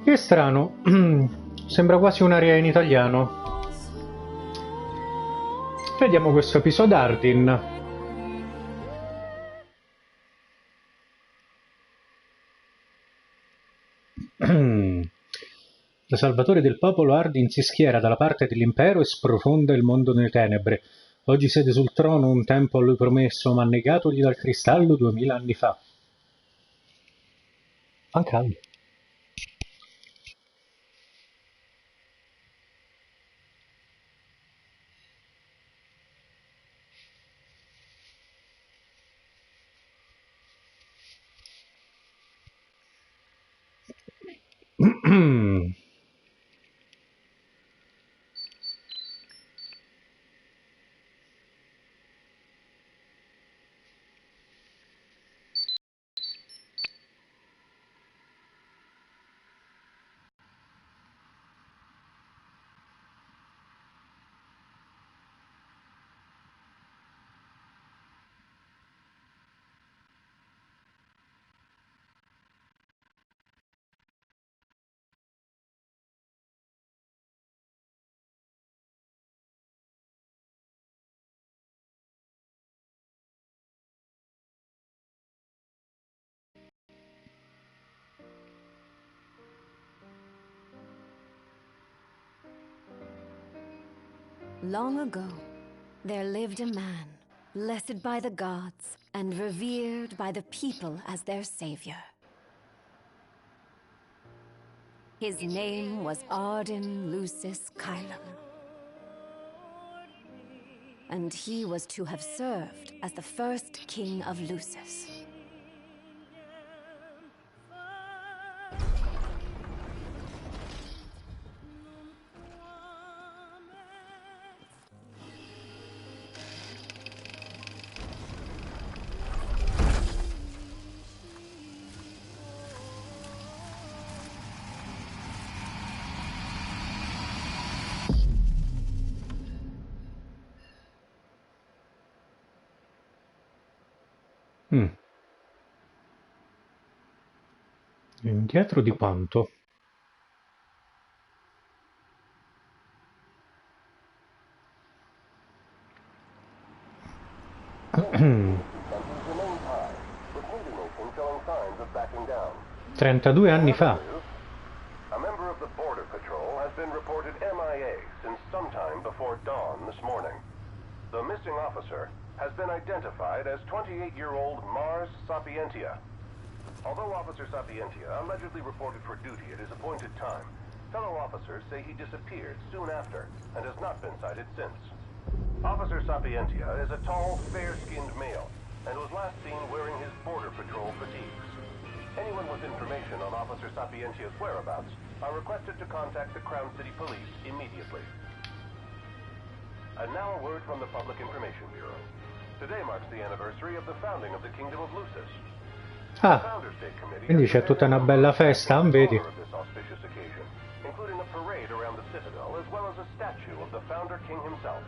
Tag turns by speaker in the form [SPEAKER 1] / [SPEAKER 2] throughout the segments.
[SPEAKER 1] Che strano, sembra quasi un'aria in italiano. Vediamo questo episodio Ardyn. Da salvatore del popolo, Ardyn si schiera dalla parte dell'impero e sprofonda il mondo nelle tenebre. Oggi siede sul trono un tempo a lui promesso, ma negatogli dal cristallo 2000 anni fa. Fan caldo.
[SPEAKER 2] Long ago, there lived a man, blessed by the gods and revered by the people as their savior. His name was Ardyn Lucis Kylam, and he was to have served as the first king of Lucis.
[SPEAKER 1] Indietro di quanto?
[SPEAKER 3] Tensions remain high, with neither nation showing signs of backing down.
[SPEAKER 1] 32 anni fa.
[SPEAKER 3] A member of the Border Patrol has been reported MIA since sometime before dawn this morning. The missing officer has been identified as 28-year-old Mars Sapientia. Although Officer Sapientia allegedly reported for duty at his appointed time, fellow officers say he disappeared soon after and has not been sighted since. Officer Sapientia is a tall, fair-skinned male and was last seen wearing his Border Patrol fatigues. Anyone with information on Officer Sapientia's whereabouts are requested to contact the Crown City Police immediately. And now a word from the Public Information Bureau. Today marks the anniversary of the founding of the Kingdom of Lucis.
[SPEAKER 1] Ah, quindi c'è tutta una bella festa, vedi?
[SPEAKER 3] Including a parade around the citadel, as well as a statue of the founder king himself.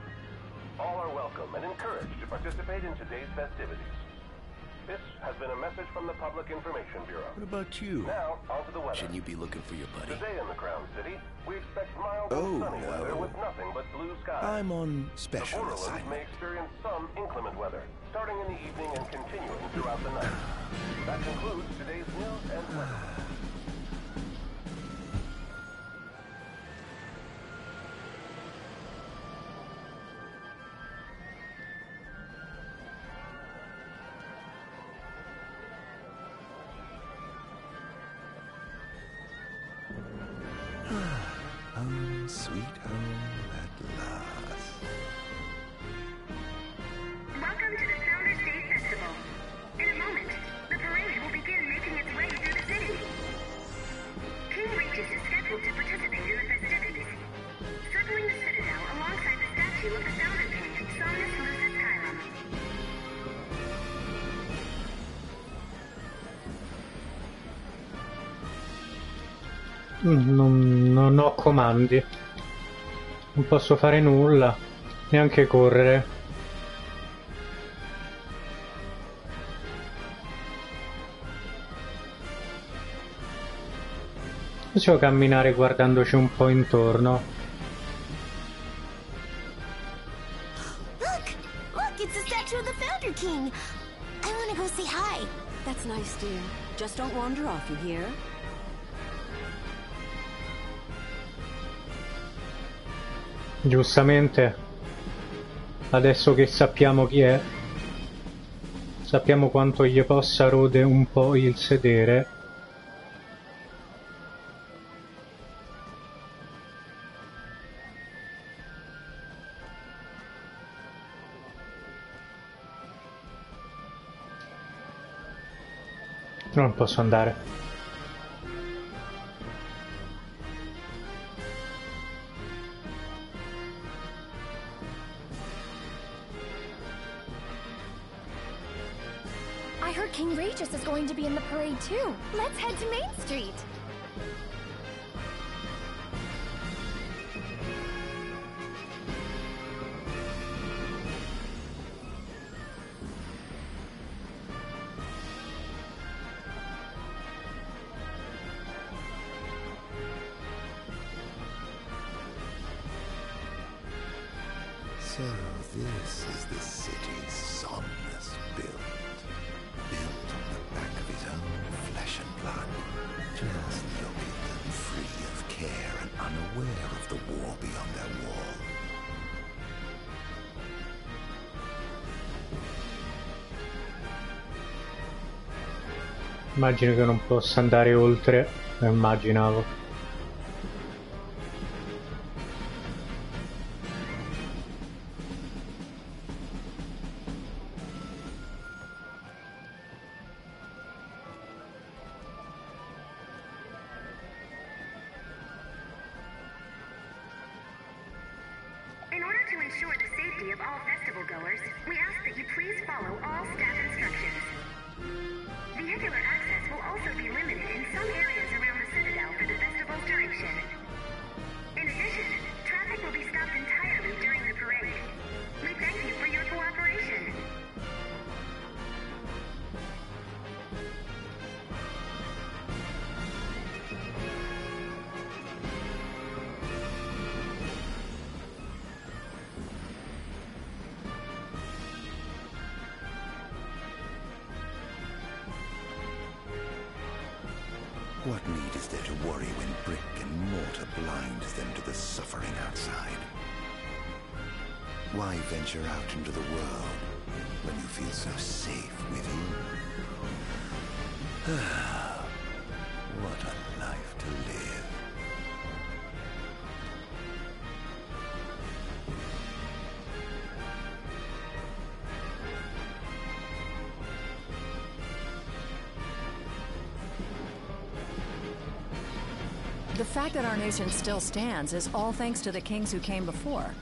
[SPEAKER 3] All are welcome and encouraged to participate in today's festivities. This has been a message from the Public Information Bureau.
[SPEAKER 4] What about you?
[SPEAKER 3] Now, on to the weather.
[SPEAKER 4] Shouldn't you be looking for your buddy?
[SPEAKER 3] Today in the Crown City, we expect mild and sunny weather with nothing but blue skies.
[SPEAKER 4] I'm on
[SPEAKER 3] The
[SPEAKER 4] special
[SPEAKER 3] Borderlands
[SPEAKER 4] assignment.
[SPEAKER 3] may experience some inclement weather, starting in the evening and continuing throughout the night. That concludes today's news and weather.
[SPEAKER 4] Home, sweet home at last.
[SPEAKER 5] Welcome to the Founders Day Festival. In a moment, the parade will begin making its way through the city. King Regis is scheduled to participate in the festivities, circling the citadel alongside the statue of the founder king, Somnus Lucis Kylam.
[SPEAKER 1] Non ho comandi. Non posso fare nulla. Neanche correre. Possiamo camminare guardandoci un po' intorno.
[SPEAKER 6] Look! Look, it's the statue of the Founder King! I want to go say hi.
[SPEAKER 2] That's nice, dear. Just don't wander off, you hear?
[SPEAKER 1] Giustamente, adesso che sappiamo chi è, sappiamo quanto gli possa rode un po' il sedere. Non posso andare.
[SPEAKER 6] I heard King Regis is going to be in the parade too. Let's head to Main Street.
[SPEAKER 4] So this is the city Son has built. Built on the back of his own flesh and blood. Just look at them, free of care and unaware of the war beyond their wall.
[SPEAKER 1] Immagino che non possa andare oltre, immaginavo.
[SPEAKER 5] In order to ensure the safety of all festival goers, we ask that you please follow all staff instructions. Vehicular access will also be limited in some areas around the Citadel for the festival's duration. In addition, traffic will be stopped entirely during the parade. We thank you for your cooperation.
[SPEAKER 4] What need is there to worry when brick and mortar blinds them to the suffering outside? Why venture out into the world when you feel so safe within? What a life to live.
[SPEAKER 7] The fact that our nation still stands is all thanks to the kings who came before.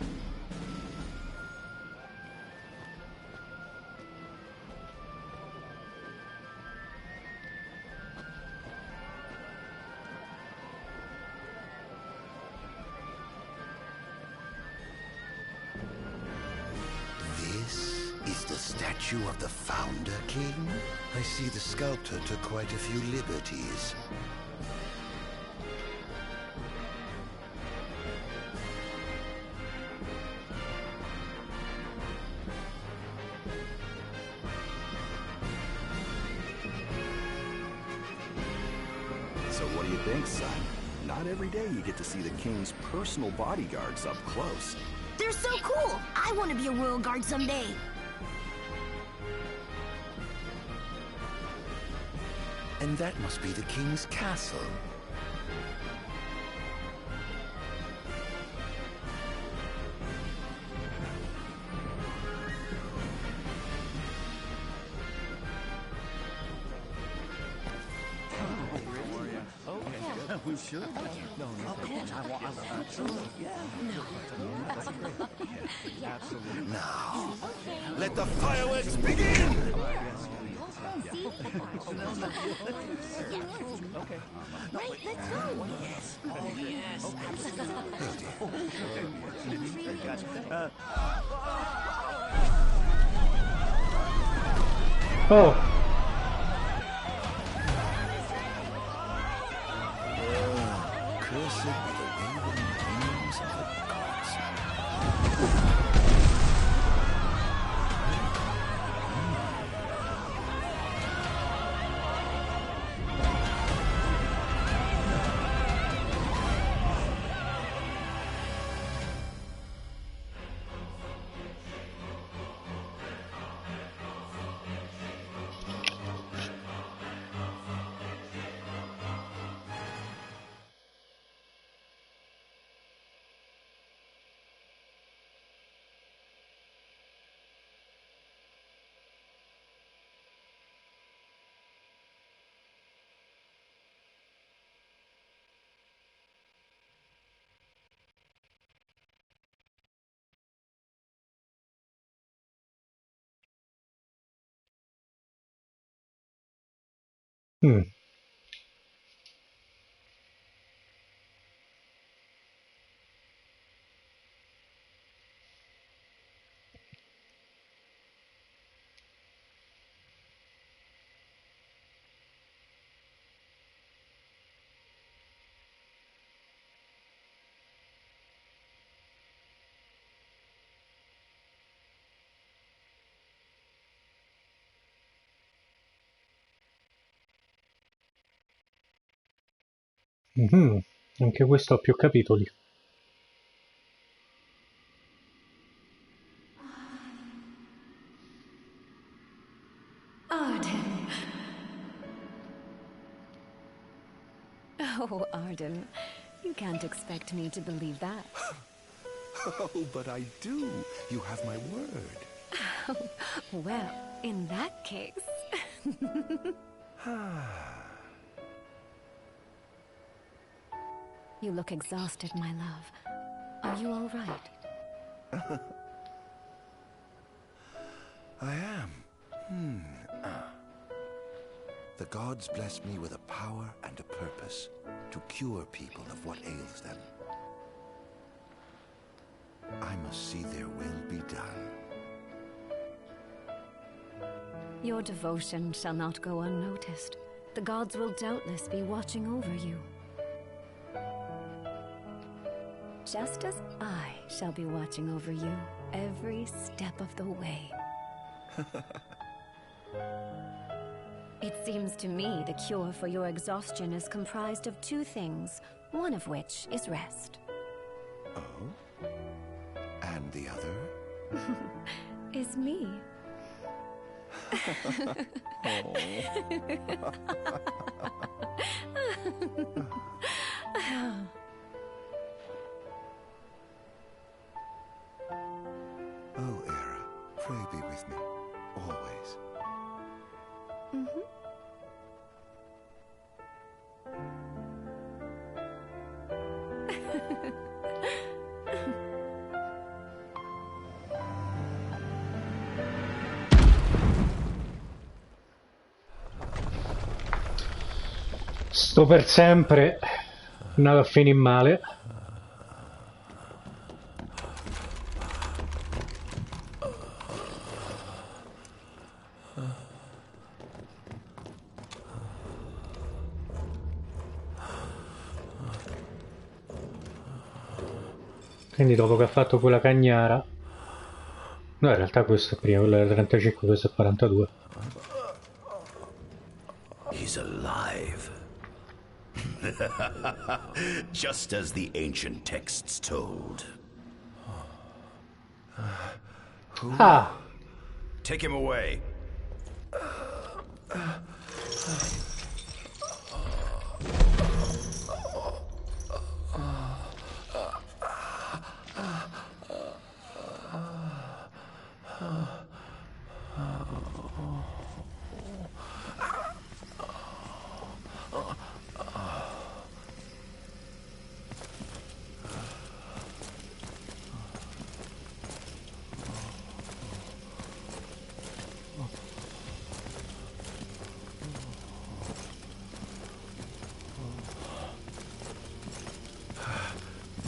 [SPEAKER 4] This is the statue of the Founder King? I see the sculptor took quite a few liberties.
[SPEAKER 8] So what do you think, son? Not every day you get to see the king's personal bodyguards up close.
[SPEAKER 6] They're so cool! I want to be a royal guard someday.
[SPEAKER 4] And that must be the king's castle.
[SPEAKER 8] We should. No, absolutely.
[SPEAKER 4] Now, let the fireworks begin!
[SPEAKER 6] Right, let's go!
[SPEAKER 1] Oh!
[SPEAKER 4] blessed be the waving wings of the gods.
[SPEAKER 1] Mm. Mhm. Anche questo ha più capitoli.
[SPEAKER 2] Ardyn. Oh, Ardyn. You can't expect me to believe that.
[SPEAKER 4] Oh, but I do. You have my word.
[SPEAKER 2] Well, in that case... You look exhausted, my love. Are you all right?
[SPEAKER 4] I am. The gods bless me with a power and a purpose to cure people of what ails them. I must see their will be done.
[SPEAKER 2] Your devotion shall not go unnoticed. The gods will doubtless be watching over you. Just as I shall be watching over you every step of the way. It seems to me the cure for your exhaustion is comprised of two things, one of which is rest.
[SPEAKER 4] Oh? And the other?
[SPEAKER 2] Is me.
[SPEAKER 4] Oh, Era, pray be with me, always.
[SPEAKER 1] Sto per sempre andato a finire male. Quindi dopo che ha fatto quella cagnara, no, in realtà questo è prima, quello era 35, questo è 42.
[SPEAKER 8] He's alive. Just as the ancient texts told.
[SPEAKER 1] Ah!
[SPEAKER 8] Take him away.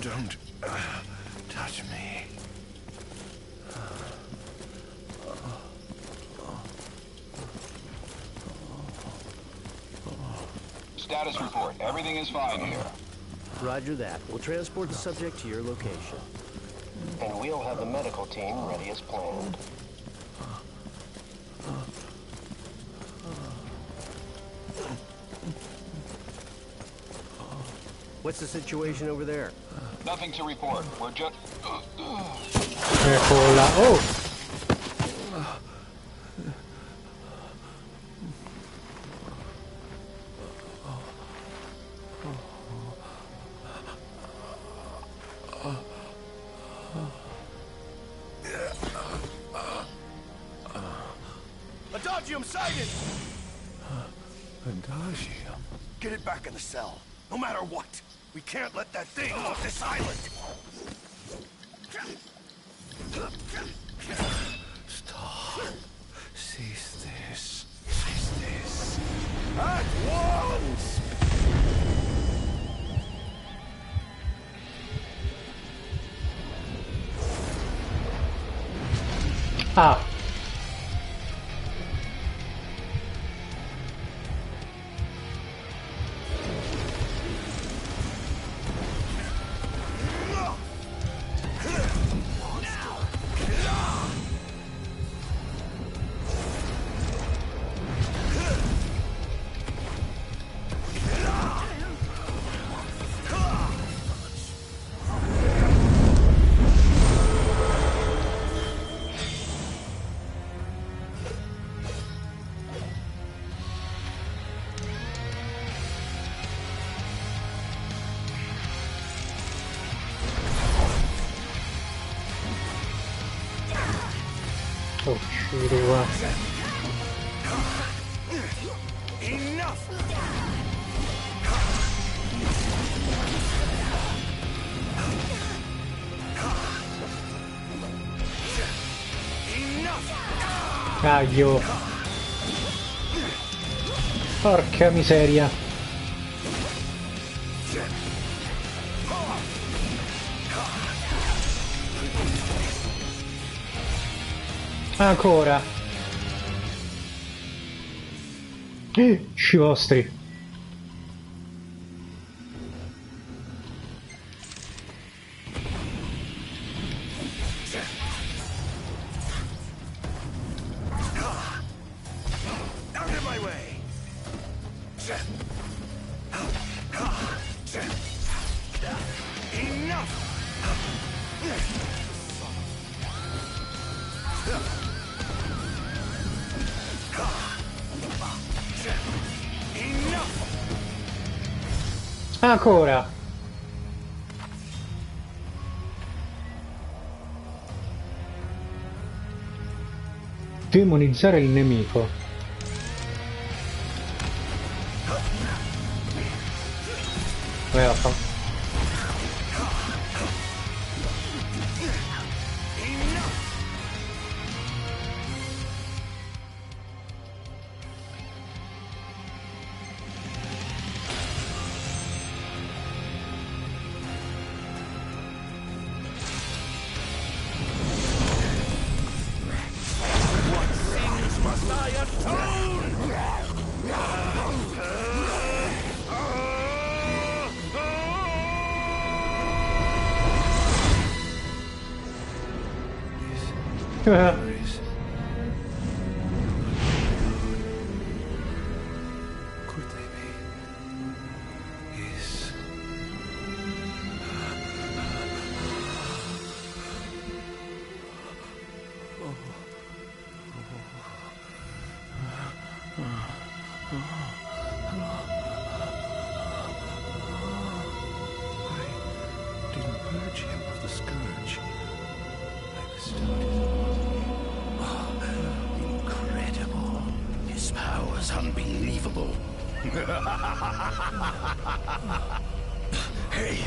[SPEAKER 4] Don't touch me.
[SPEAKER 9] Status report. Everything is fine here. Roger that. We'll transport the subject to your location.
[SPEAKER 10] And we'll have the medical team ready as planned.
[SPEAKER 9] What's the situation over there?
[SPEAKER 10] Nothing to report. We're just...
[SPEAKER 1] Eccola. Oh!
[SPEAKER 8] Adagium sighted!
[SPEAKER 4] Adagium?
[SPEAKER 8] Get it back in the cell. No matter what. We can't let that thing off this island.
[SPEAKER 4] Stop. Cease this. Cease this.
[SPEAKER 8] At once!
[SPEAKER 1] Ah! Oh, uscire qua.
[SPEAKER 8] Enough!
[SPEAKER 1] Caglio. Porca miseria. Ancora. Sci vostri. Ancora. Demonizzare il nemico. Vaffa.
[SPEAKER 4] Could they be? Yes. I didn't purge him of the scourge. I was started. Incredible. His power's unbelievable. Hey!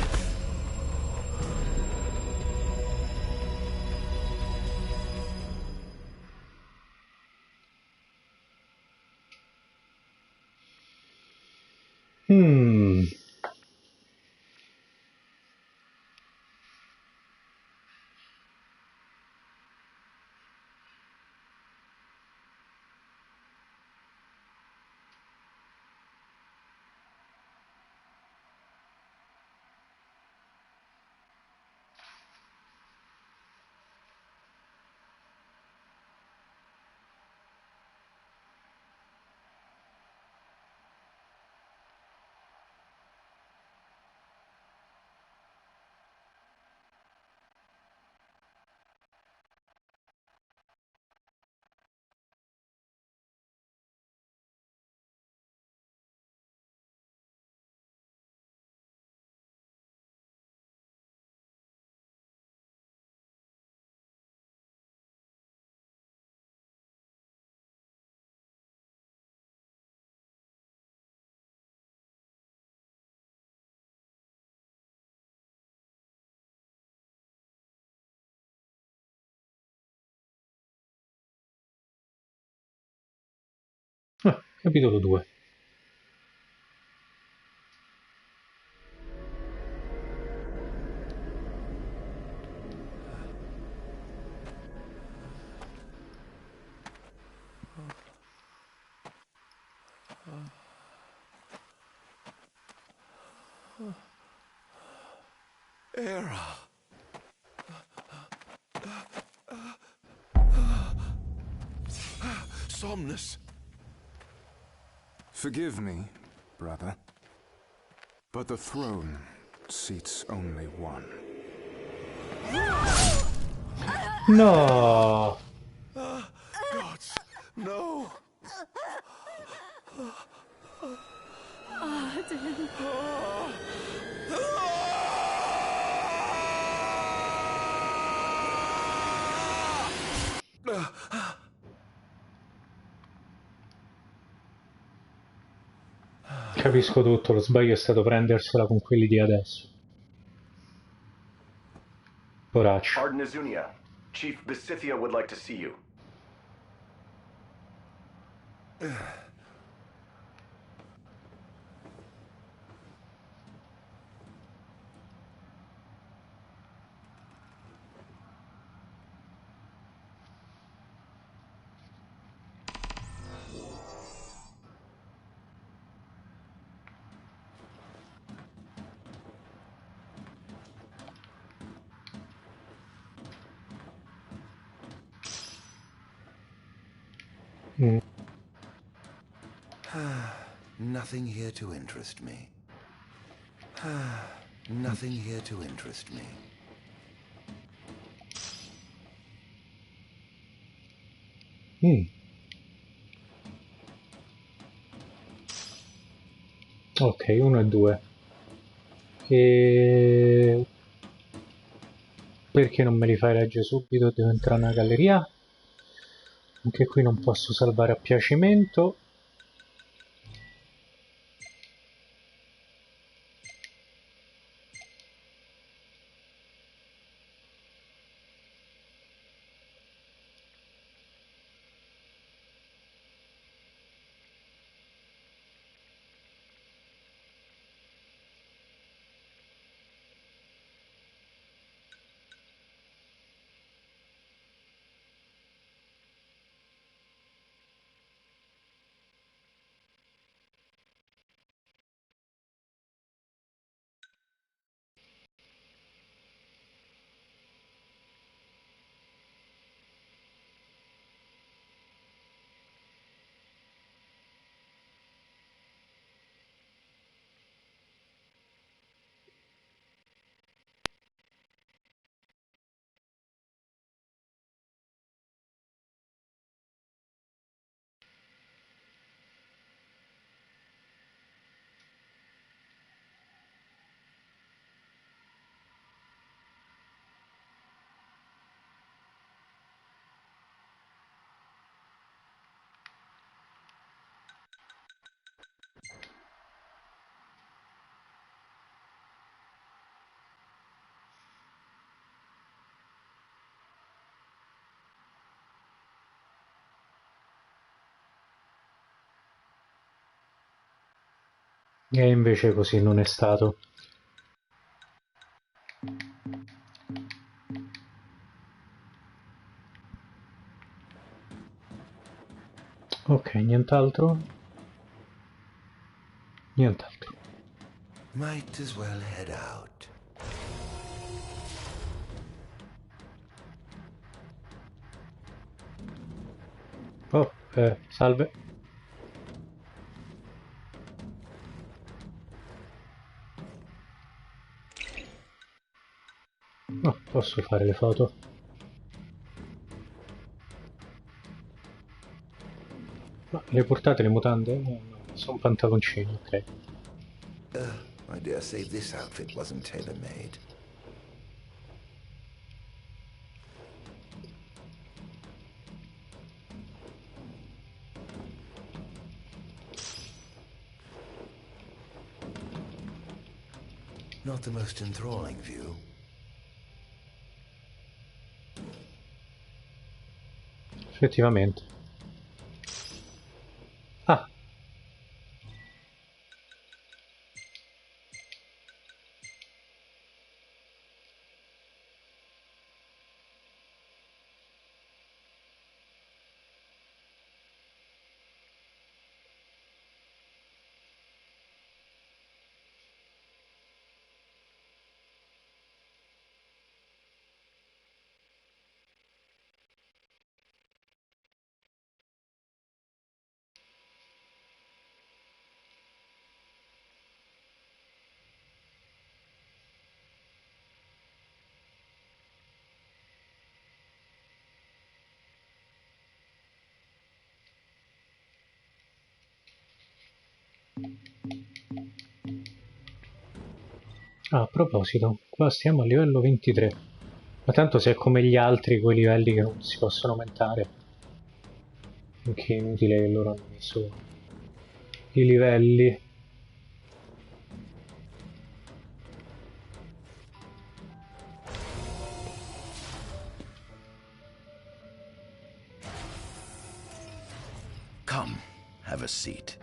[SPEAKER 1] Capitolo 2.
[SPEAKER 4] Era. Somnus.
[SPEAKER 11] Forgive me, brother, but the throne seats only one.
[SPEAKER 1] No!
[SPEAKER 4] Gods, no!
[SPEAKER 6] Ardyn.
[SPEAKER 1] Capisco tutto, lo sbaglio è stato prendersela con quelli di adesso. Poraccio.
[SPEAKER 3] Ardyn, Chief Besithia would like to see you.
[SPEAKER 4] Nothing here to interest me. Nothing here to interest me.
[SPEAKER 1] Ok, 1 e 2. E... perché non me li fai leggere subito? Devo entrare nella galleria. Anche qui non posso salvare a piacimento. E invece così non è stato. Ok, nient'altro? Nient'altro.
[SPEAKER 4] Might as well head out.
[SPEAKER 1] Oh, salve. No, posso fare le foto. Ma le portate le mutande? No, sono pantaloncini, ok.
[SPEAKER 4] I dare say this outfit wasn't tailor-made. Not the most enthralling view.
[SPEAKER 1] Effettivamente. Ah, Ah, a proposito, qua stiamo a livello 23. Ma tanto se è come gli altri, quei livelli che non si possono aumentare. Che è inutile che loro hanno messo i livelli.
[SPEAKER 12] Come, have a seat.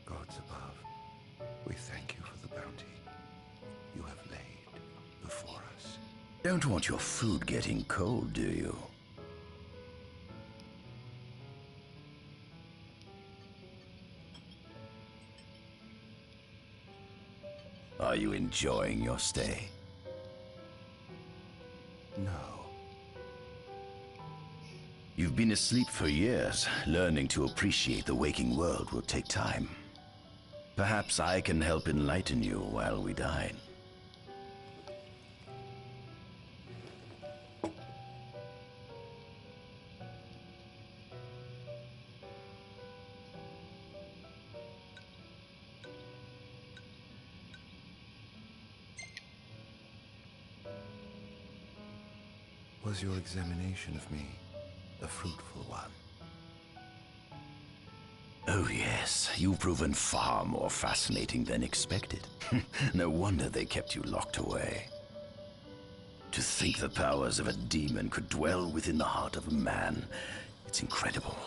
[SPEAKER 4] Gods above, we thank you for the bounty you have laid before us.
[SPEAKER 12] Don't want your food getting cold, do you? Are you enjoying your stay?
[SPEAKER 4] No.
[SPEAKER 12] You've been asleep for years. Learning to appreciate the waking world will take time. Perhaps I can help enlighten you while we dine.
[SPEAKER 4] Was your examination of me a fruitful one?
[SPEAKER 12] Oh yes, you've proven far more fascinating than expected. No wonder they kept you locked away. To think the powers of a demon could dwell within the heart of a man, it's incredible.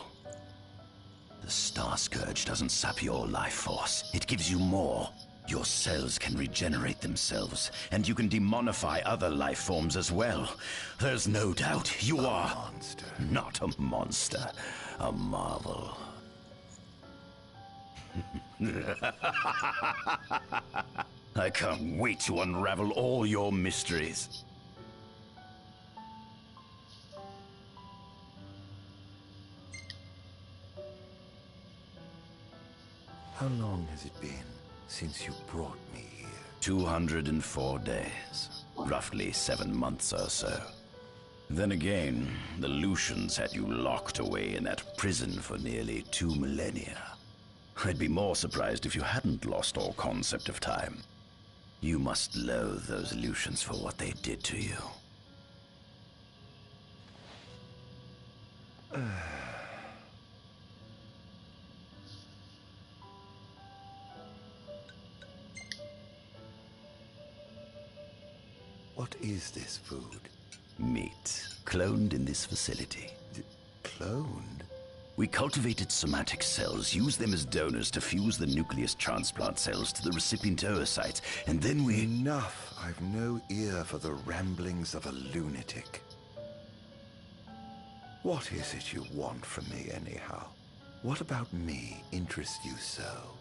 [SPEAKER 12] The Star Scourge doesn't sap your life force, it gives you more. Your cells can regenerate themselves, and you can demonify other life forms as well. There's no doubt you are
[SPEAKER 4] a monster.
[SPEAKER 12] Not a monster, a marvel. I can't wait to unravel all your mysteries.
[SPEAKER 4] How long has it been since you brought me here?
[SPEAKER 12] 204 days. Roughly 7 months or so. Then again, the Lucians had you locked away in that prison for nearly 2 millennia. I'd be more surprised if you hadn't lost all concept of time. You must loathe those Lucians for what they did to you.
[SPEAKER 4] What is this food?
[SPEAKER 12] Meat, cloned in this facility.
[SPEAKER 4] Cloned?
[SPEAKER 12] We cultivated somatic cells, used them as donors to fuse the nucleus transplant cells to the recipient oocytes, and then we...
[SPEAKER 4] Enough! I've no ear for the ramblings of a lunatic. What is it you want from me, anyhow? What about me interests you so?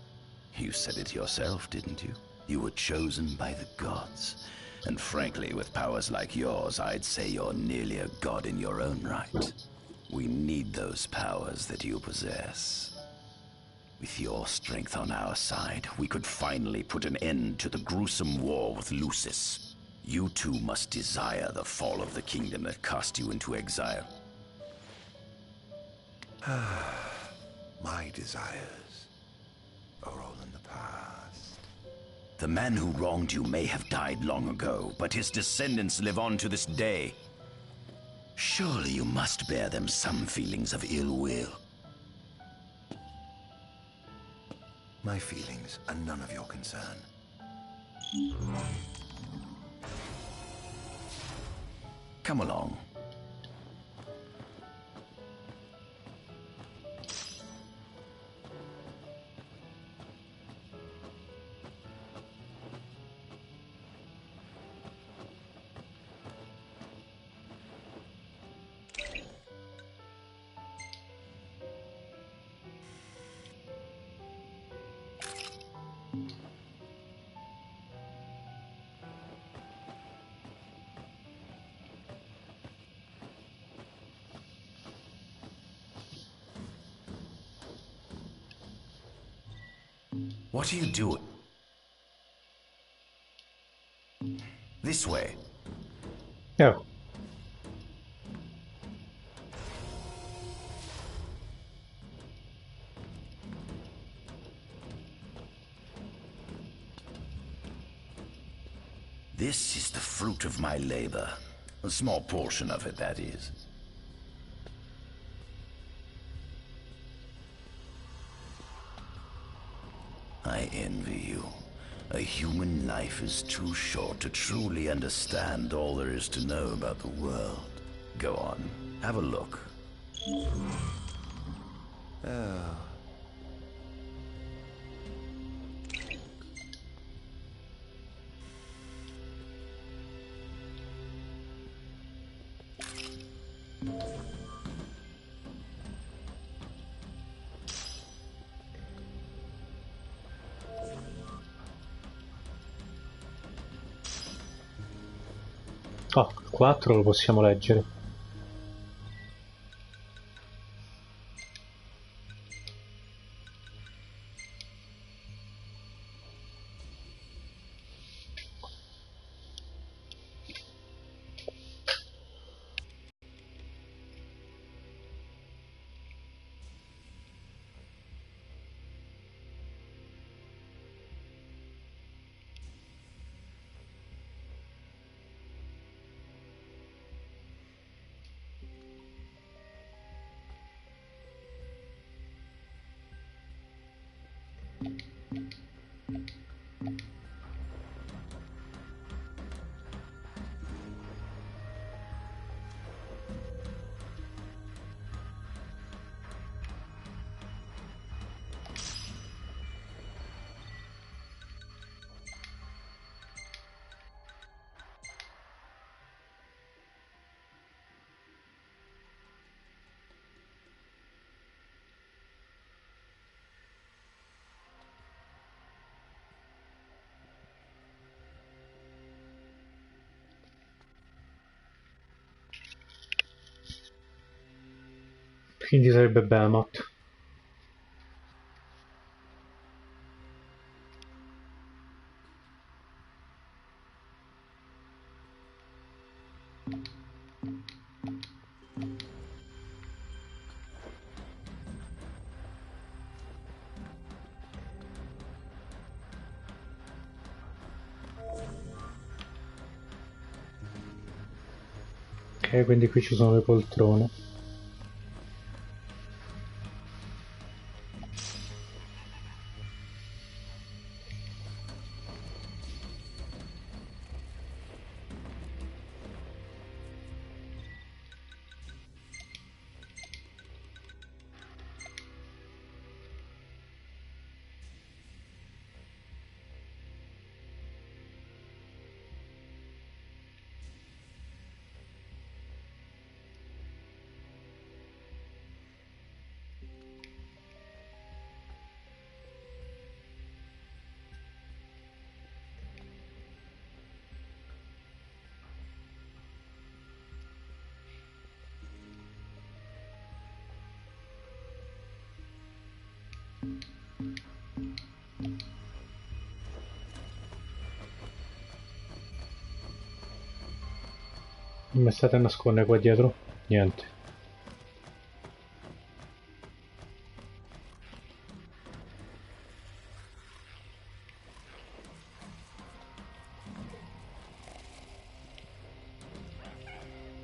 [SPEAKER 12] You said it yourself, didn't you? You were chosen by the gods. And frankly, with powers like yours, I'd say you're nearly a god in your own right. We need those powers that you possess. With your strength on our side, we could finally put an end to the gruesome war with Lucis. You too must desire the fall of the kingdom that cast you into exile.
[SPEAKER 4] My desires are all in the past.
[SPEAKER 12] The man who wronged you may have died long ago, but his descendants live on to this day. Surely you must bear them some feelings of ill will.
[SPEAKER 4] My feelings are none of your concern.
[SPEAKER 12] Come along. What are you doing? This way.
[SPEAKER 1] Oh.
[SPEAKER 12] This is the fruit of my labor. A small portion of it, that is. I envy you. A human life is too short to truly understand all there is to know about the world. Go on, have a look.
[SPEAKER 9] Oh.
[SPEAKER 1] Oh, il 4 lo possiamo leggere. Quindi sarebbe Behemoth. Ok, quindi qui ci sono le poltrone. Come state a nascondere qua dietro? Niente.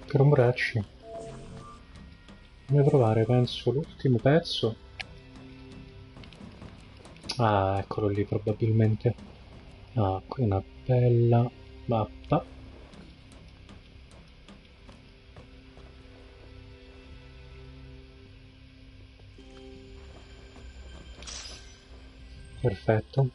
[SPEAKER 1] Che rumoracci. Come trovare, penso, l'ultimo pezzo. Ah, eccolo lì probabilmente. Ah, qui una bella mappa. Perfetto.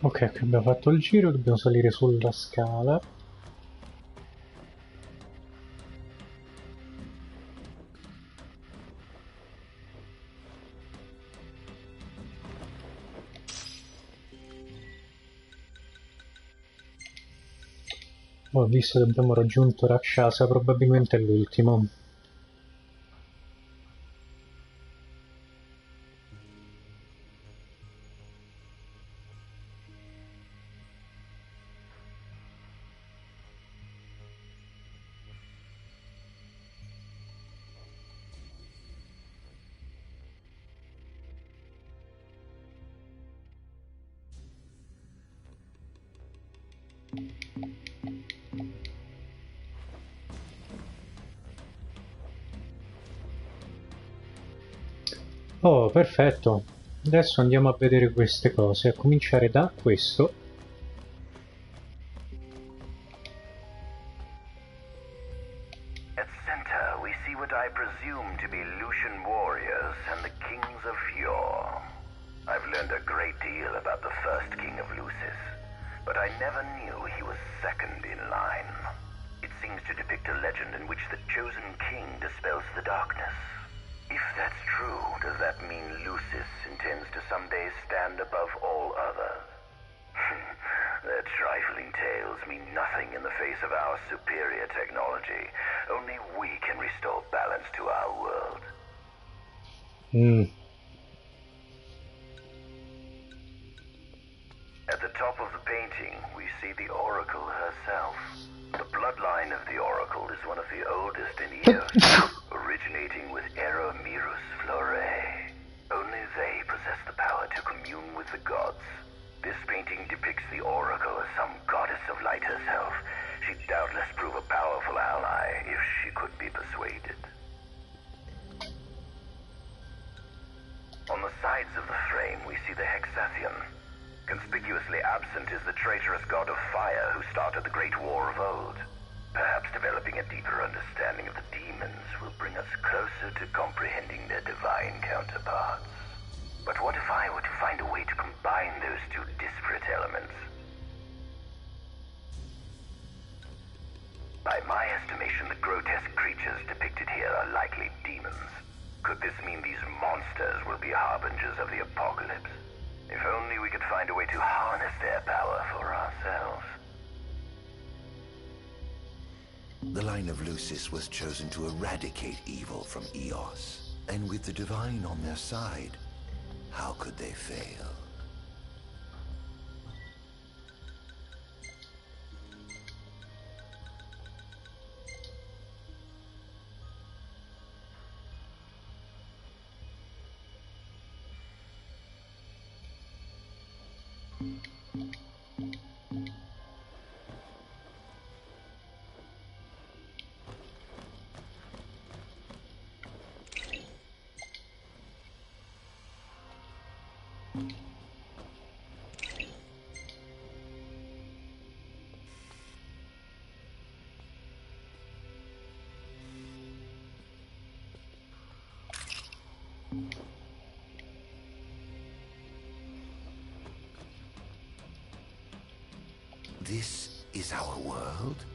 [SPEAKER 1] Ok, qui abbiamo fatto il giro, dobbiamo salire sulla scala. Ho visto che abbiamo raggiunto Rakshasa, probabilmente è l'ultimo. Oh, perfetto. Adesso andiamo a vedere queste cose, a cominciare da questo.
[SPEAKER 12] At center, we see what I presume to be Lucian warriors and the kings of yore. I've learned a great deal about the first king of Lucis, but I never knew he was second in line. It seems to depict a legend in which the chosen king dispels the darkness. If that's true, does that mean Lucis intends to someday stand above all others? Their trifling tales mean nothing in the face of our superior technology. Only we can restore balance to our world. At the top of the painting, we see the Oracle herself. The bloodline of the Oracle is one of the oldest in Eos, originating with Eromirus Flore. Only they possess the power to commune with the gods. This painting depicts the Oracle as some goddess of light herself. She'd doubtless prove a powerful ally if she could be persuaded. On the sides of the frame, we see the Hexathion. Conspicuously absent is the traitorous god of fire who started the Great War of old. Perhaps developing a deeper understanding of the demons will bring us closer to comprehending their divine counterparts. But what if I were to find a way to combine those two disparate elements? By my estimation, the grotesque creatures depicted here are likely demons. Could this mean these monsters will be harbingers of the apocalypse? If only we could find a way to harness their power for ourselves.
[SPEAKER 4] The line of Lucis was chosen to eradicate evil from Eos. And with the divine on their side, how could they fail? This is our world?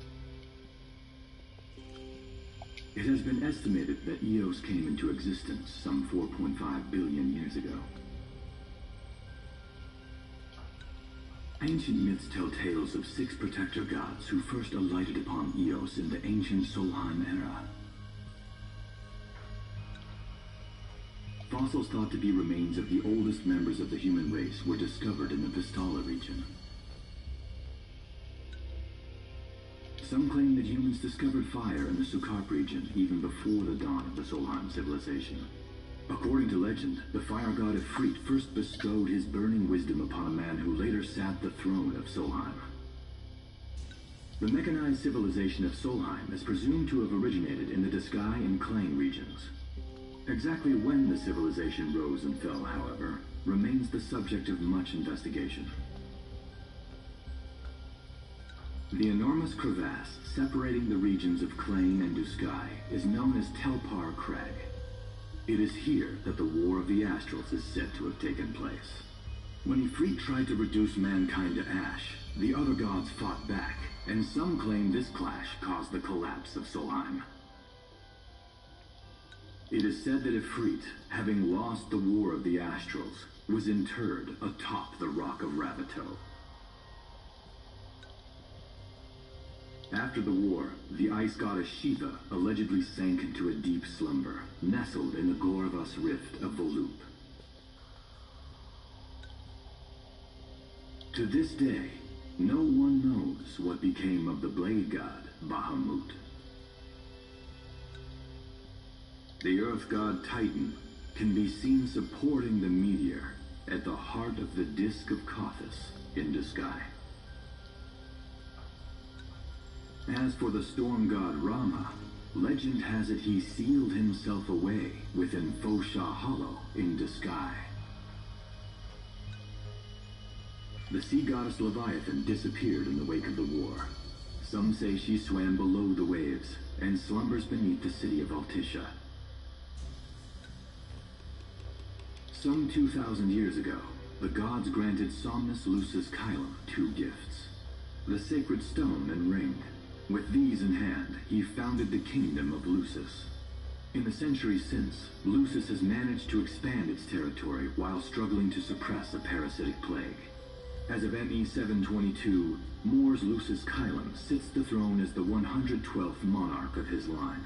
[SPEAKER 13] It has been estimated that Eos came into existence some 4.5 billion years ago. Ancient myths tell tales of 6 protector gods who first alighted upon Eos in the ancient Solheim era. Fossils thought to be remains of the oldest members of the human race were discovered in the Vistala region. Some claim that humans discovered fire in the Sukarp region even before the dawn of the Solheim civilization. According to legend, the fire god Ifrit first bestowed his burning wisdom upon a man who later sat the throne of Solheim. The mechanized civilization of Solheim is presumed to have originated in the Diskai and Klain regions. Exactly when the civilization rose and fell, however, remains the subject of much investigation. The enormous crevasse separating the regions of Klain and Duskai is known as Telpar Crag. It is here that the War of the Astrals is said to have taken place. When Ifrit tried to reduce mankind to ash, the other gods fought back, and some claim this clash caused the collapse of Solheim. It is said that Ifrit, having lost the War of the Astrals, was interred atop the Rock of Ravito. After the war, the ice goddess Shiva allegedly sank into a deep slumber, nestled in the Goravas Rift of Volúp. To this day, no one knows what became of the blade god, Bahamut. The earth god Titan can be seen supporting the meteor at the heart of the disk of Kothis in the sky. As for the storm god Rama, legend has it he sealed himself away within Fosha Hollow in the sky. The sea goddess Leviathan disappeared in the wake of the war. Some say she swam below the waves and slumbers beneath the city of Altisha. Some 2,000 years ago, the gods granted Somnus Lucis Caelum 2 gifts: the sacred stone and ring. With these in hand, he founded the kingdom of Lucis. In the centuries since, Lucis has managed to expand its territory while struggling to suppress a parasitic plague. As of ME 722, Mor's Lucis Caelum sits the throne as the 112th monarch of his line.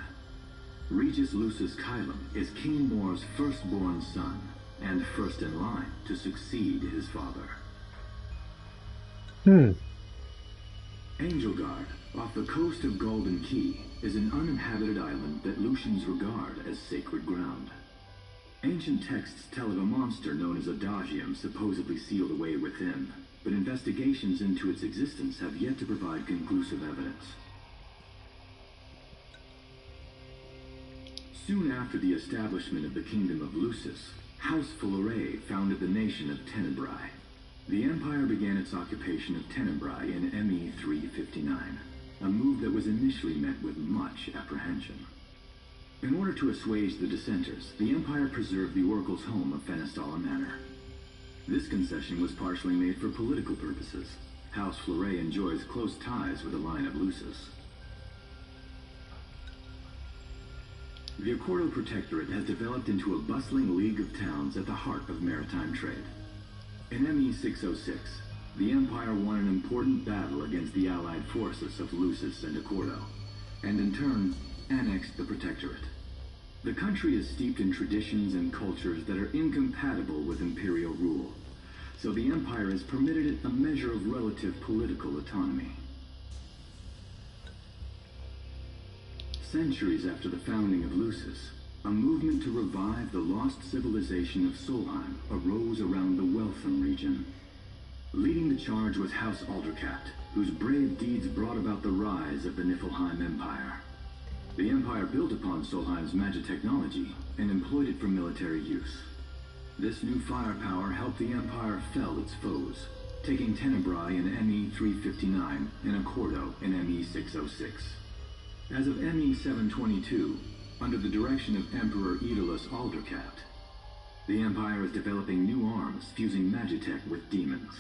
[SPEAKER 13] Regis Lucis Caelum is King Mor's firstborn son, and first in line to succeed his father. Angelgard, off the coast of Golden Key, is an uninhabited island that Lucians regard as sacred ground. Ancient texts tell of a monster known as Adagium supposedly sealed away within, but investigations into its existence have yet to provide conclusive evidence. Soon after the establishment of the Kingdom of Lucis, House Fulleré founded the nation of Tenebrae. The Empire began its occupation of Tenebrae in ME 359, a move that was initially met with much apprehension. In order to assuage the dissenters, the Empire preserved the Oracle's home of Fenestala Manor. This concession was partially made for political purposes. House Fulleré enjoys close ties with the line of Lucis. The Accordo Protectorate has developed into a bustling league of towns at the heart of maritime trade. In ME 606, the Empire won an important battle against the allied forces of Lucis and Accordo, and in turn, annexed the Protectorate. The country is steeped in traditions and cultures that are incompatible with imperial rule, so the Empire has permitted it a measure of relative political autonomy. Centuries after the founding of Lucis, a movement to revive the lost civilization of Solheim arose around the Weltham region. Leading the charge was House Aldercat, whose brave deeds brought about the rise of the Niflheim Empire. The Empire built upon Solheim's magic technology and employed it for military use. This new firepower helped the Empire fell its foes, taking Tenebrae in ME 359 and Accordo in ME 606. As of ME 722, under the direction of Emperor Aedalus Aldercat, the Empire is developing new arms fusing magitech with demons.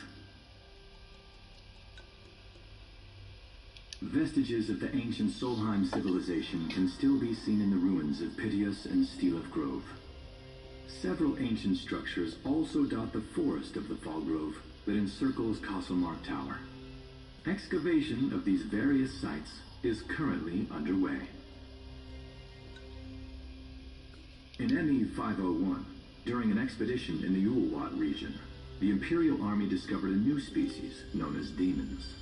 [SPEAKER 13] Vestiges of the ancient Solheim civilization can still be seen in the ruins of Piteous and Steeleth Grove. Several ancient structures also dot the forest of the Fall Grove that encircles Castlemark Tower. Excavation of these various sites is currently underway. In ME 501, during an expedition in the Ulwat region, the Imperial Army discovered a new species known as demons.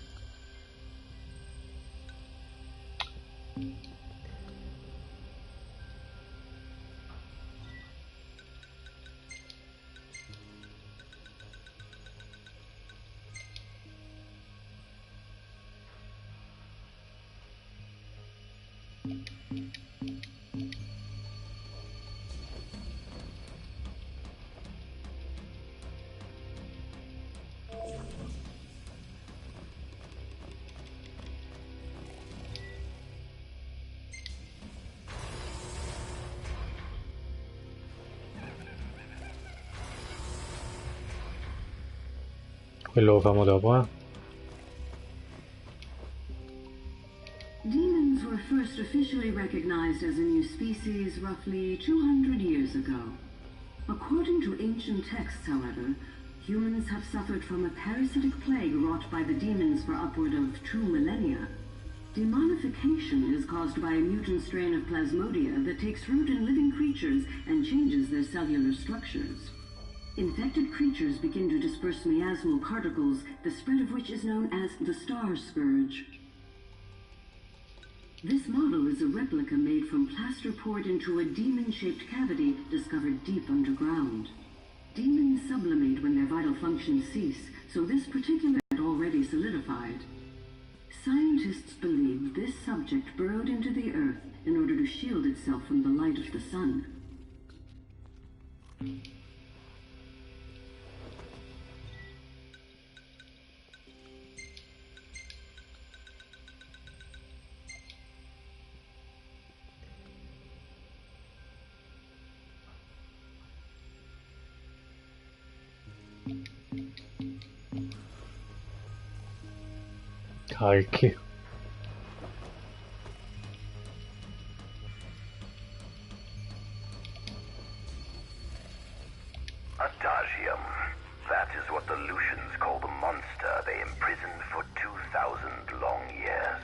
[SPEAKER 1] Quello lo famo dopo, eh.
[SPEAKER 13] Demons were first officially recognized as a new species roughly 200 years ago. According to ancient texts, however, humans have suffered from a parasitic plague wrought by the demons for upward of 2 millennia. Demonification is caused by a mutant strain of plasmodia that takes root in living creatures and changes their cellular structures. Infected creatures begin to disperse miasmal particles, the spread of which is known as the Star Scourge. This model is a replica made from plaster poured into a demon-shaped cavity discovered deep underground. Demons sublimate when their vital functions cease, so this particular had already solidified. Scientists believe this subject burrowed into the earth in order to shield itself from the light of the sun.
[SPEAKER 1] Calchi.
[SPEAKER 12] Adagium. That is what the Lucians call the monster they imprisoned for 2,000 long years.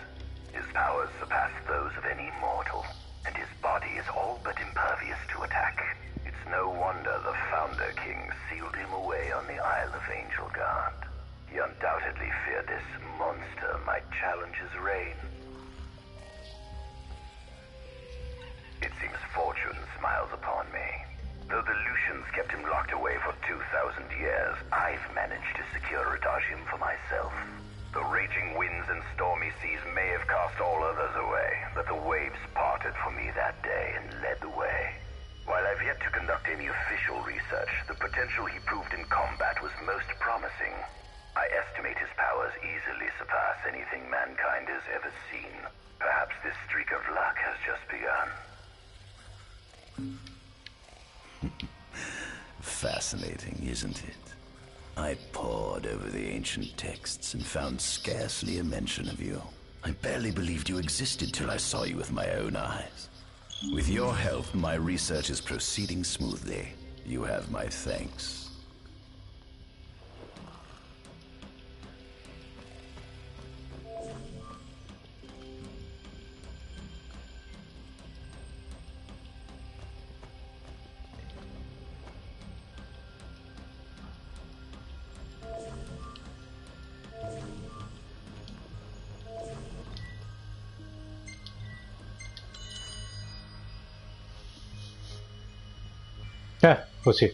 [SPEAKER 12] His powers surpass those of any mortal, and his body is all but impervious to attack. It's no wonder the Founder King sealed him away on the Isle of Angel Guard. He undoubtedly feared this monster might challenge his reign. It seems fortune smiles upon me. Though the Lucians kept him locked away for 2,000 years, I've managed to secure Adagium for myself. The raging winds and stormy seas may have cast all others away, but the waves parted for me that day and led the way. While I've yet to conduct any official research, the potential he proved in combat was most promising. I estimate his powers easily surpass anything mankind has ever seen. Perhaps this streak of luck has just begun. Fascinating, isn't it? I pored over the ancient texts and found scarcely a mention of you. I barely believed you existed till I saw you with my own eyes. With your help, my research is proceeding smoothly. You have my thanks.
[SPEAKER 1] Così.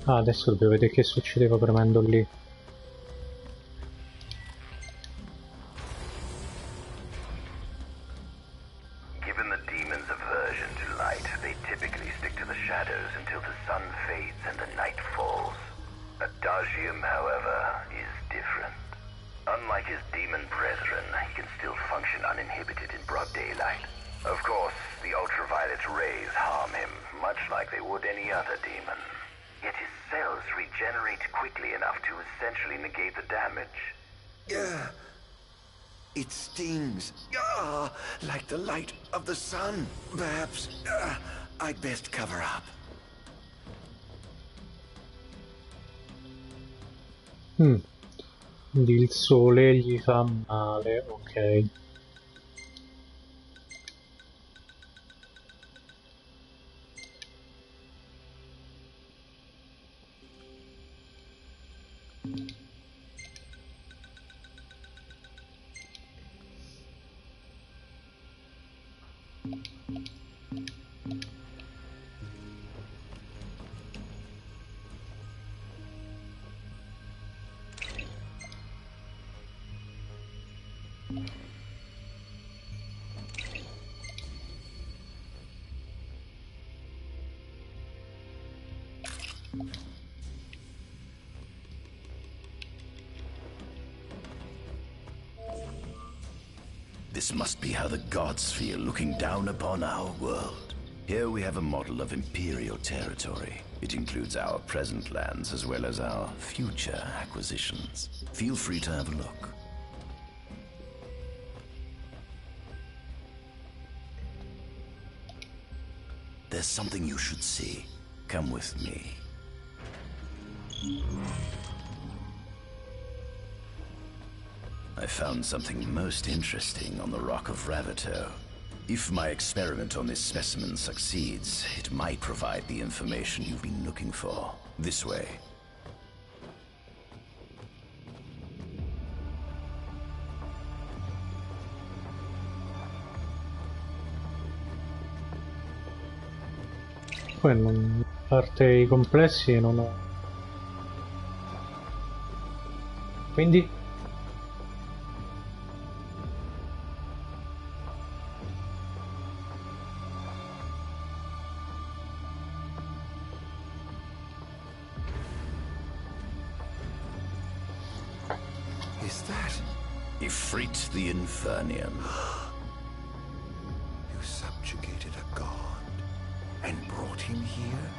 [SPEAKER 1] Ah, adesso dobbiamo vedere che succedeva premendo lì.
[SPEAKER 4] It stings. Like the light of the sun. Perhaps I'd best cover up.
[SPEAKER 1] Quindi il sole gli fa male, ok.
[SPEAKER 12] This must be how the gods feel looking down upon our world. Here we have a model of imperial territory. It includes our present lands as well as our future acquisitions. Feel free to have a look. There's something you should see. Come with me. I found something most interesting on the Rock of Ravito. If my experiment on this specimen succeeds, it might provide the information you've been looking for. This way.
[SPEAKER 1] Poi non parte i complessi non ho. Quindi
[SPEAKER 4] Is that?
[SPEAKER 12] Ifrit the Infernian.
[SPEAKER 4] You subjugated a god and brought him here?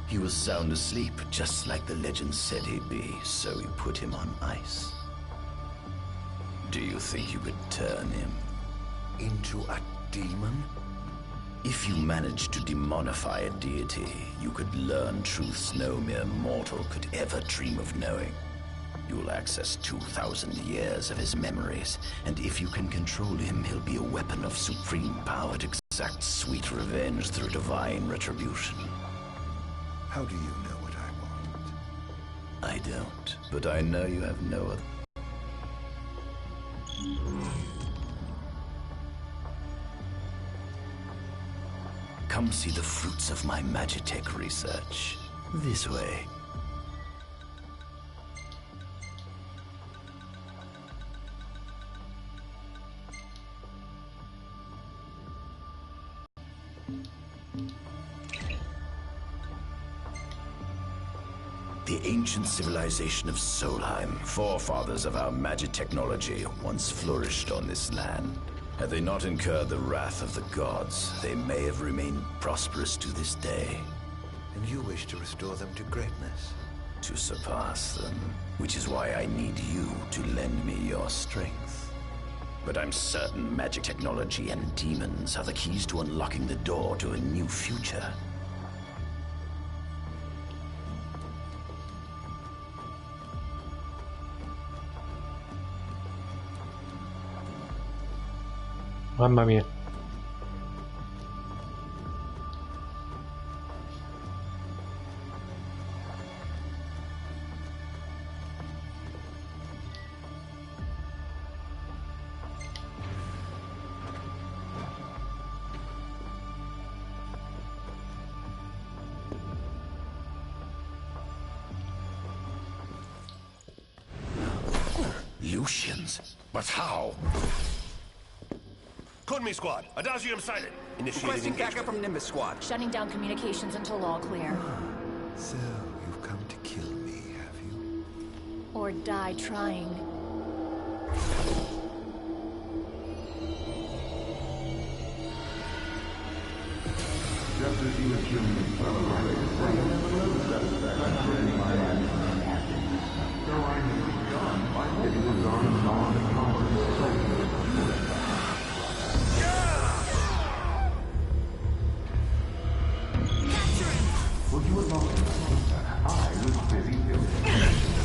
[SPEAKER 12] He was sound asleep, just like the legend said he'd be, so we put him on ice. Do you think you could turn him
[SPEAKER 4] into a demon?
[SPEAKER 12] If you managed to demonify a deity, you could learn truths no mere mortal could ever dream of knowing. You'll access 2,000 years of his memories, and if you can control him, he'll be a weapon of supreme power to exact sweet revenge through divine retribution.
[SPEAKER 4] How do you know what I want?
[SPEAKER 12] I don't, but I know you have no other. Come see the fruits of my Magitech research. This way. The ancient civilization of Solheim, forefathers of our magic technology, once flourished on this land. Had they not incurred the wrath of the gods, they may have remained prosperous to this day.
[SPEAKER 4] And you wish to restore them to greatness?
[SPEAKER 12] To surpass them, which is why I need you to lend me your strength. But I'm certain magic technology and demons are the keys to unlocking the door to a new future.
[SPEAKER 1] Mamma mia.
[SPEAKER 12] Lucians? But how?
[SPEAKER 14] Kunmi Squad, Adagium silent. Initiating
[SPEAKER 15] Requesting
[SPEAKER 14] engagement.
[SPEAKER 15] backup from Nimbus Squad.
[SPEAKER 6] Shutting down communications until all clear.
[SPEAKER 4] So, you've come to kill me, have you?
[SPEAKER 6] Or die trying.
[SPEAKER 13] Just as you assumed me from a right so I knew John by hitting his arms on the conference. Would you allow me? I was busy building.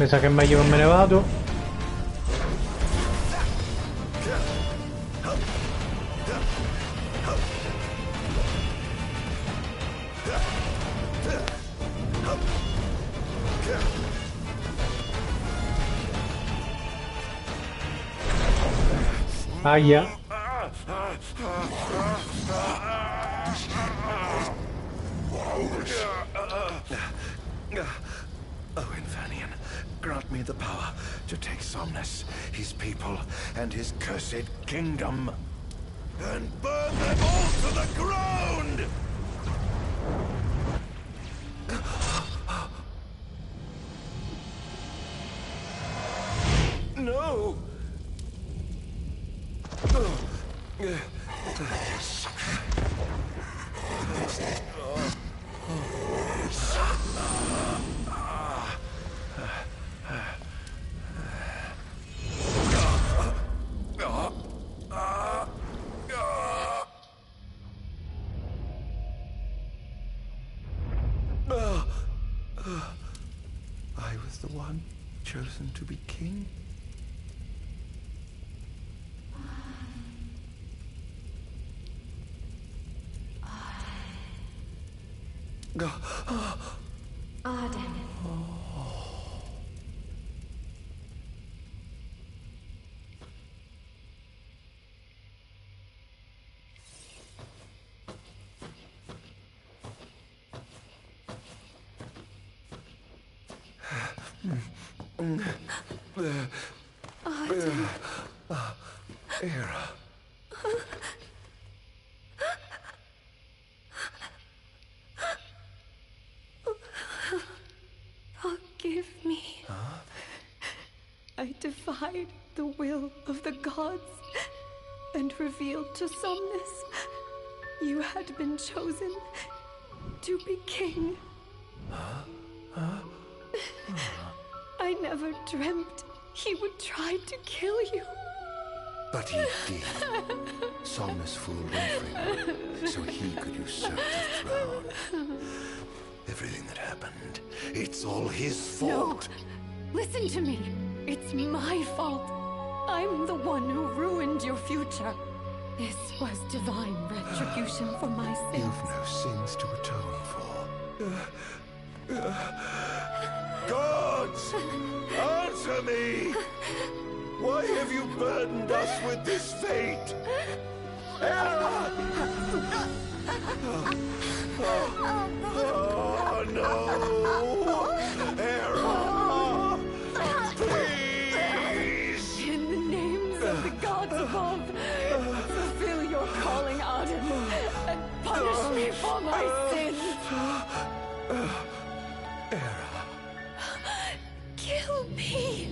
[SPEAKER 1] Mi sa che è meglio che me ne vado. Aia.
[SPEAKER 4] Oh, Infanian, grant me the power to take Somnus, his people, and his cursed kingdom, and burn them all to the ground! No! I was the one chosen to be king?
[SPEAKER 2] Ardyn.
[SPEAKER 4] Era.
[SPEAKER 2] Forgive me. I defied the will of the gods and revealed to Somnus you had been chosen to be king. I never dreamt he would try to kill you.
[SPEAKER 4] But he did. Somnus fooled everyone, so he could usurp the throne. Everything that happened, it's all his fault.
[SPEAKER 2] No. Listen to me. It's my fault. I'm the one who ruined your future. This was divine retribution for my sins.
[SPEAKER 4] You've no sins to atone for. Gods! Answer me! Why have you burdened us with this fate? Era! Oh no! Era! Please!
[SPEAKER 2] In the names of the gods above, fulfill your calling, Ardyn, and punish me for my sins.
[SPEAKER 4] Era.
[SPEAKER 2] Kill me.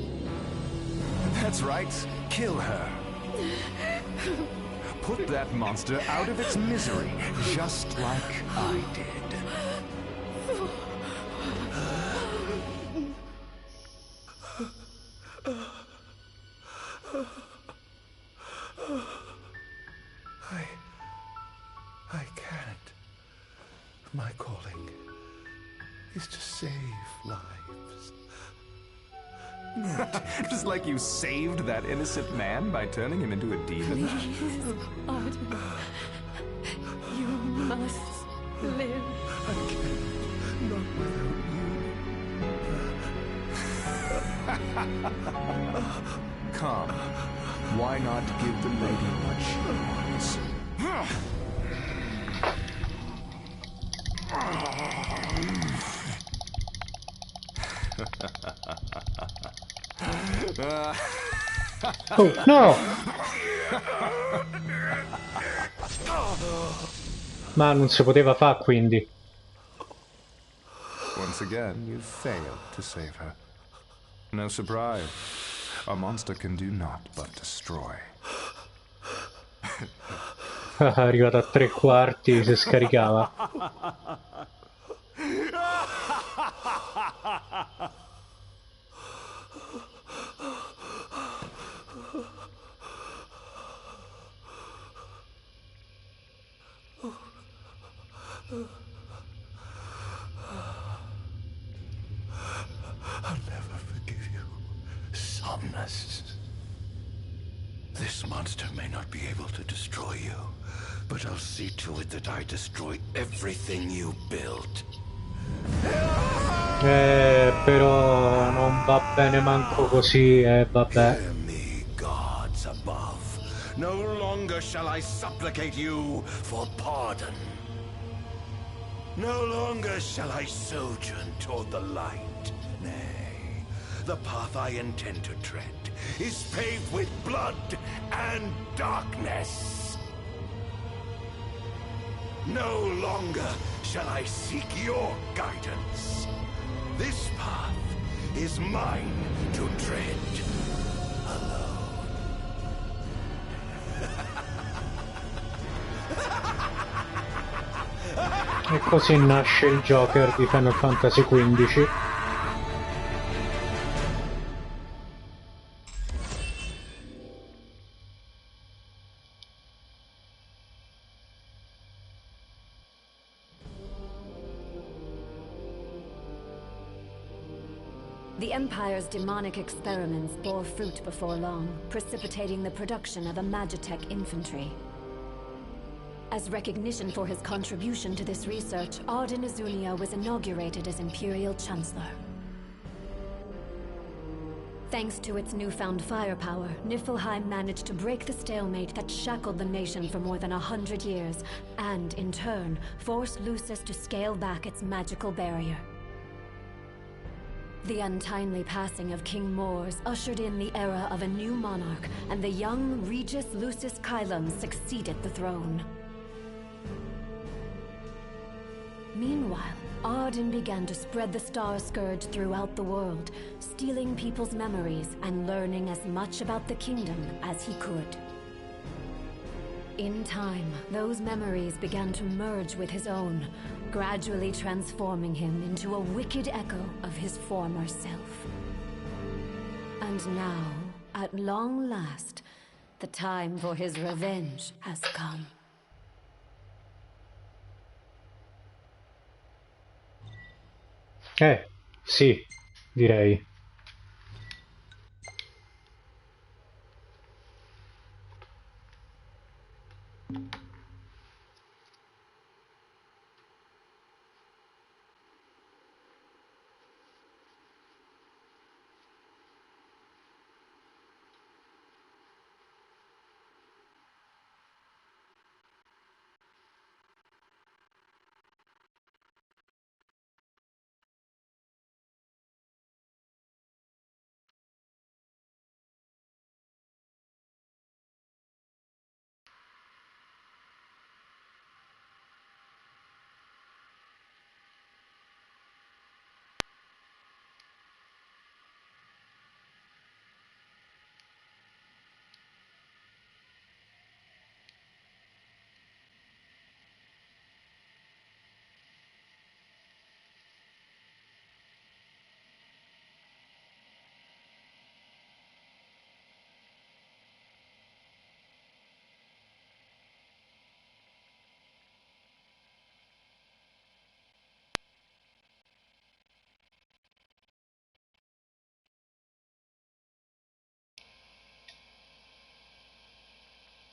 [SPEAKER 15] That's right. Kill her. Put that monster out of its misery, just like I did.
[SPEAKER 4] I can't. My calling is to save lives.
[SPEAKER 15] Just like you saved that innocent man by turning him into a demon.
[SPEAKER 2] Please, Ardyn. You must live.
[SPEAKER 4] I can't. Not without you.
[SPEAKER 15] Come. Why not give the lady what she wants?
[SPEAKER 1] Oh, no! Ma non si poteva fare, quindi.
[SPEAKER 11] Once again, you failed to save her. No surprise. A monster can do naught but destroy.
[SPEAKER 1] Arrivato a 3/4, si scaricava.
[SPEAKER 4] I'll never forgive
[SPEAKER 12] Somnus. This monster may not be able to destroy you, but I'll see to it that I destroy everything you built.
[SPEAKER 1] Però non va bene manco così, vabbè.
[SPEAKER 12] Hear me, gods above. No longer shall I supplicate you for pardon. No longer shall I sojourn toward the light. Nay, the path I intend to tread is paved with blood and darkness. No longer shall I seek your guidance. This path is mine to tread alone.
[SPEAKER 1] E così nasce il Joker di Final Fantasy XV.
[SPEAKER 16] The Empire's demonic experiments bore fruit before long, precipitating the production of a Magitech infantry. As recognition for his contribution to this research, Ardyn was inaugurated as Imperial Chancellor. Thanks to its newfound firepower, Niflheim managed to break the stalemate that shackled the nation for more than 100 years, and, in turn, forced Lucis to scale back its magical barrier. The untimely passing of King Mors ushered in the era of a new monarch, and the young Regis Lucis Kylum succeeded the throne. Meanwhile, Ardyn began to spread the Star Scourge throughout the world, stealing people's memories and learning as much about the kingdom as he could. In time, those memories began to merge with his own, gradually transforming him into a wicked echo of his former self. And now, at long last, the time for his revenge has come.
[SPEAKER 1] Sì, direi.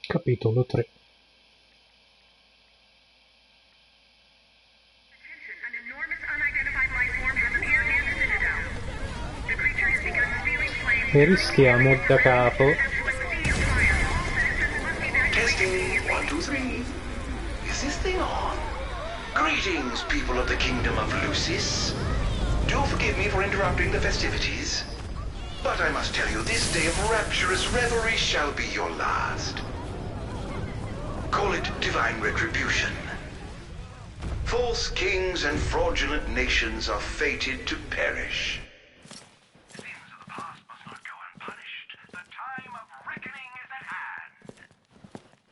[SPEAKER 1] Capitolo 3. E rischiamo da capo.
[SPEAKER 17] Testing 1, 2, 3. Is this thing on? Greetings, people of the Kingdom of Lucis. Do forgive me for interrupting the festivities, but I must tell you, this day of rapturous revelry shall be your last. Call it divine retribution. False kings and fraudulent nations are fated to perish. Sins of the past must not go unpunished. The time of reckoning is at hand.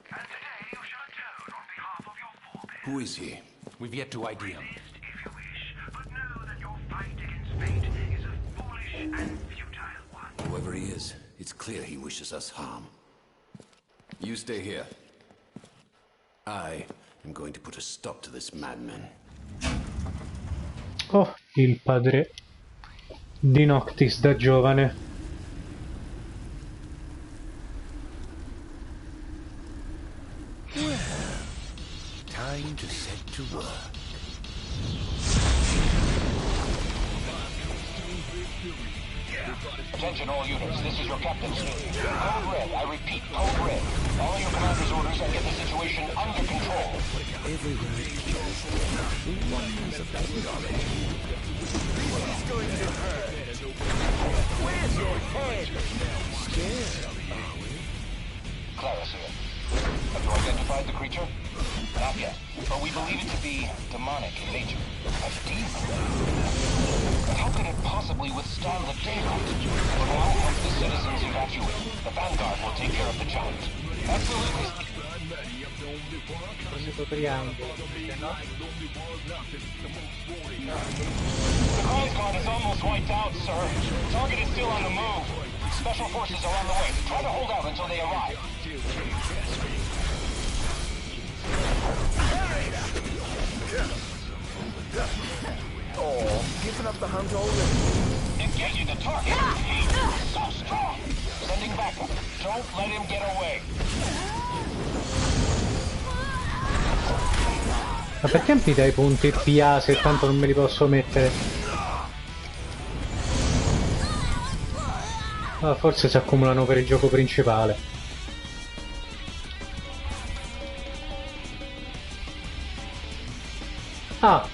[SPEAKER 17] And today you shall atone on behalf of your forebears.
[SPEAKER 18] Who is he? We've yet to ID him.
[SPEAKER 17] Resist if you wish, but know that your fight against fate is a foolish and futile one.
[SPEAKER 18] Whoever he is, it's clear he wishes us harm. You stay here. I am going to put a stop to this madman.
[SPEAKER 1] Oh, il padre di Noctis da giovane.
[SPEAKER 4] to work.
[SPEAKER 10] Attention all units, this is your captain speaking. Code Red, I repeat, Code Red. Follow your commander's orders and get the situation under control.
[SPEAKER 4] Everywhere it goes, the wonders of technology.
[SPEAKER 14] He's going to hurt. Where's your head?
[SPEAKER 4] Scared, are we?
[SPEAKER 10] Clara's here. Have you identified the creature? Not yet, but we believe it to be demonic in nature. A demon? But how could it possibly withstand the daylight? For now, help the citizens evacuate. The Vanguard will take care of the giant. Absolutely. The Crown Guard is almost wiped out, sir. Target is still on the move. Special forces are on the way. Try to hold out until they arrive.
[SPEAKER 14] Oh, giving up the hunt already.
[SPEAKER 10] Engaging the target. He's so strong. Sending backup. Don't let him get away.
[SPEAKER 1] Ma perché mi dai punti PA se tanto non me li posso mettere? Ah, forse si accumulano per il gioco principale. Ah!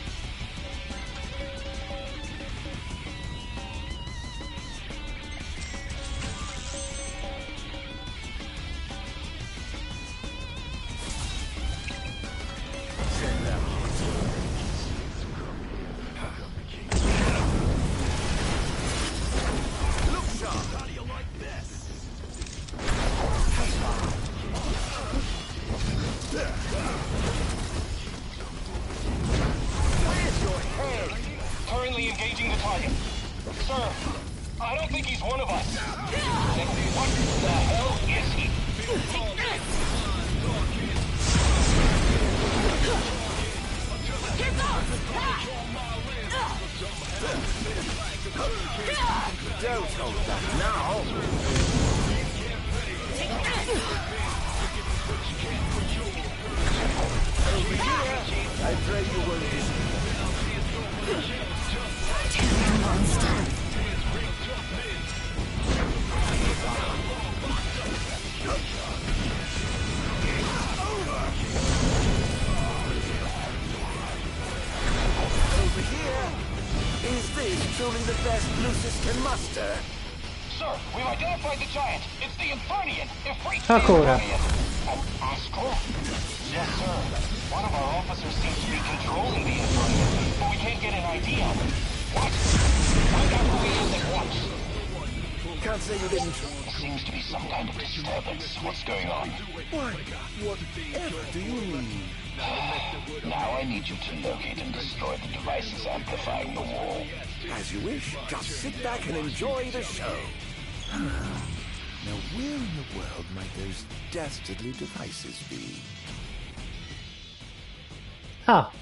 [SPEAKER 10] Currently engaging the target. Sir, I don't think he's one of us. Then what the hell is he?
[SPEAKER 14] Don't hold back now. Over here, I pray you will listen.
[SPEAKER 16] Monster.
[SPEAKER 14] Over here, is this truly the best Lucis can muster?
[SPEAKER 10] Sir, we've identified the giant. It's the Infernian.
[SPEAKER 1] Ancora.
[SPEAKER 10] An Astral? Yes, sir. One of our officers seems to be controlling the Infernian, but we can't get an ID on him. What? Find out who he is at once.
[SPEAKER 14] Can't say you didn't.
[SPEAKER 10] Seems to be some kind of disturbance. What's going on?
[SPEAKER 14] What? Whatever do you mean?
[SPEAKER 10] Now I need you to locate and destroy the devices amplifying the wall.
[SPEAKER 14] As you wish. Just sit back and enjoy the show.
[SPEAKER 4] Now, where in the world might those dastardly devices be?
[SPEAKER 1] Ah.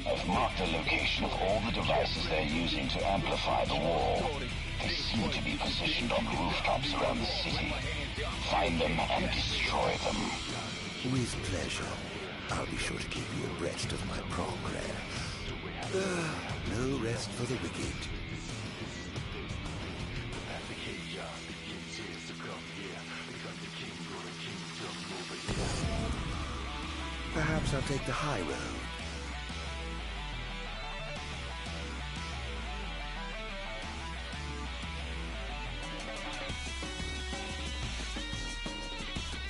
[SPEAKER 10] I've marked the location of all the devices they're using to amplify the wall. They seem to be positioned on rooftops around the city. Find them and destroy them.
[SPEAKER 4] With pleasure. I'll be sure to keep you abreast of my progress. No rest for the wicked. Perhaps I'll take the high road.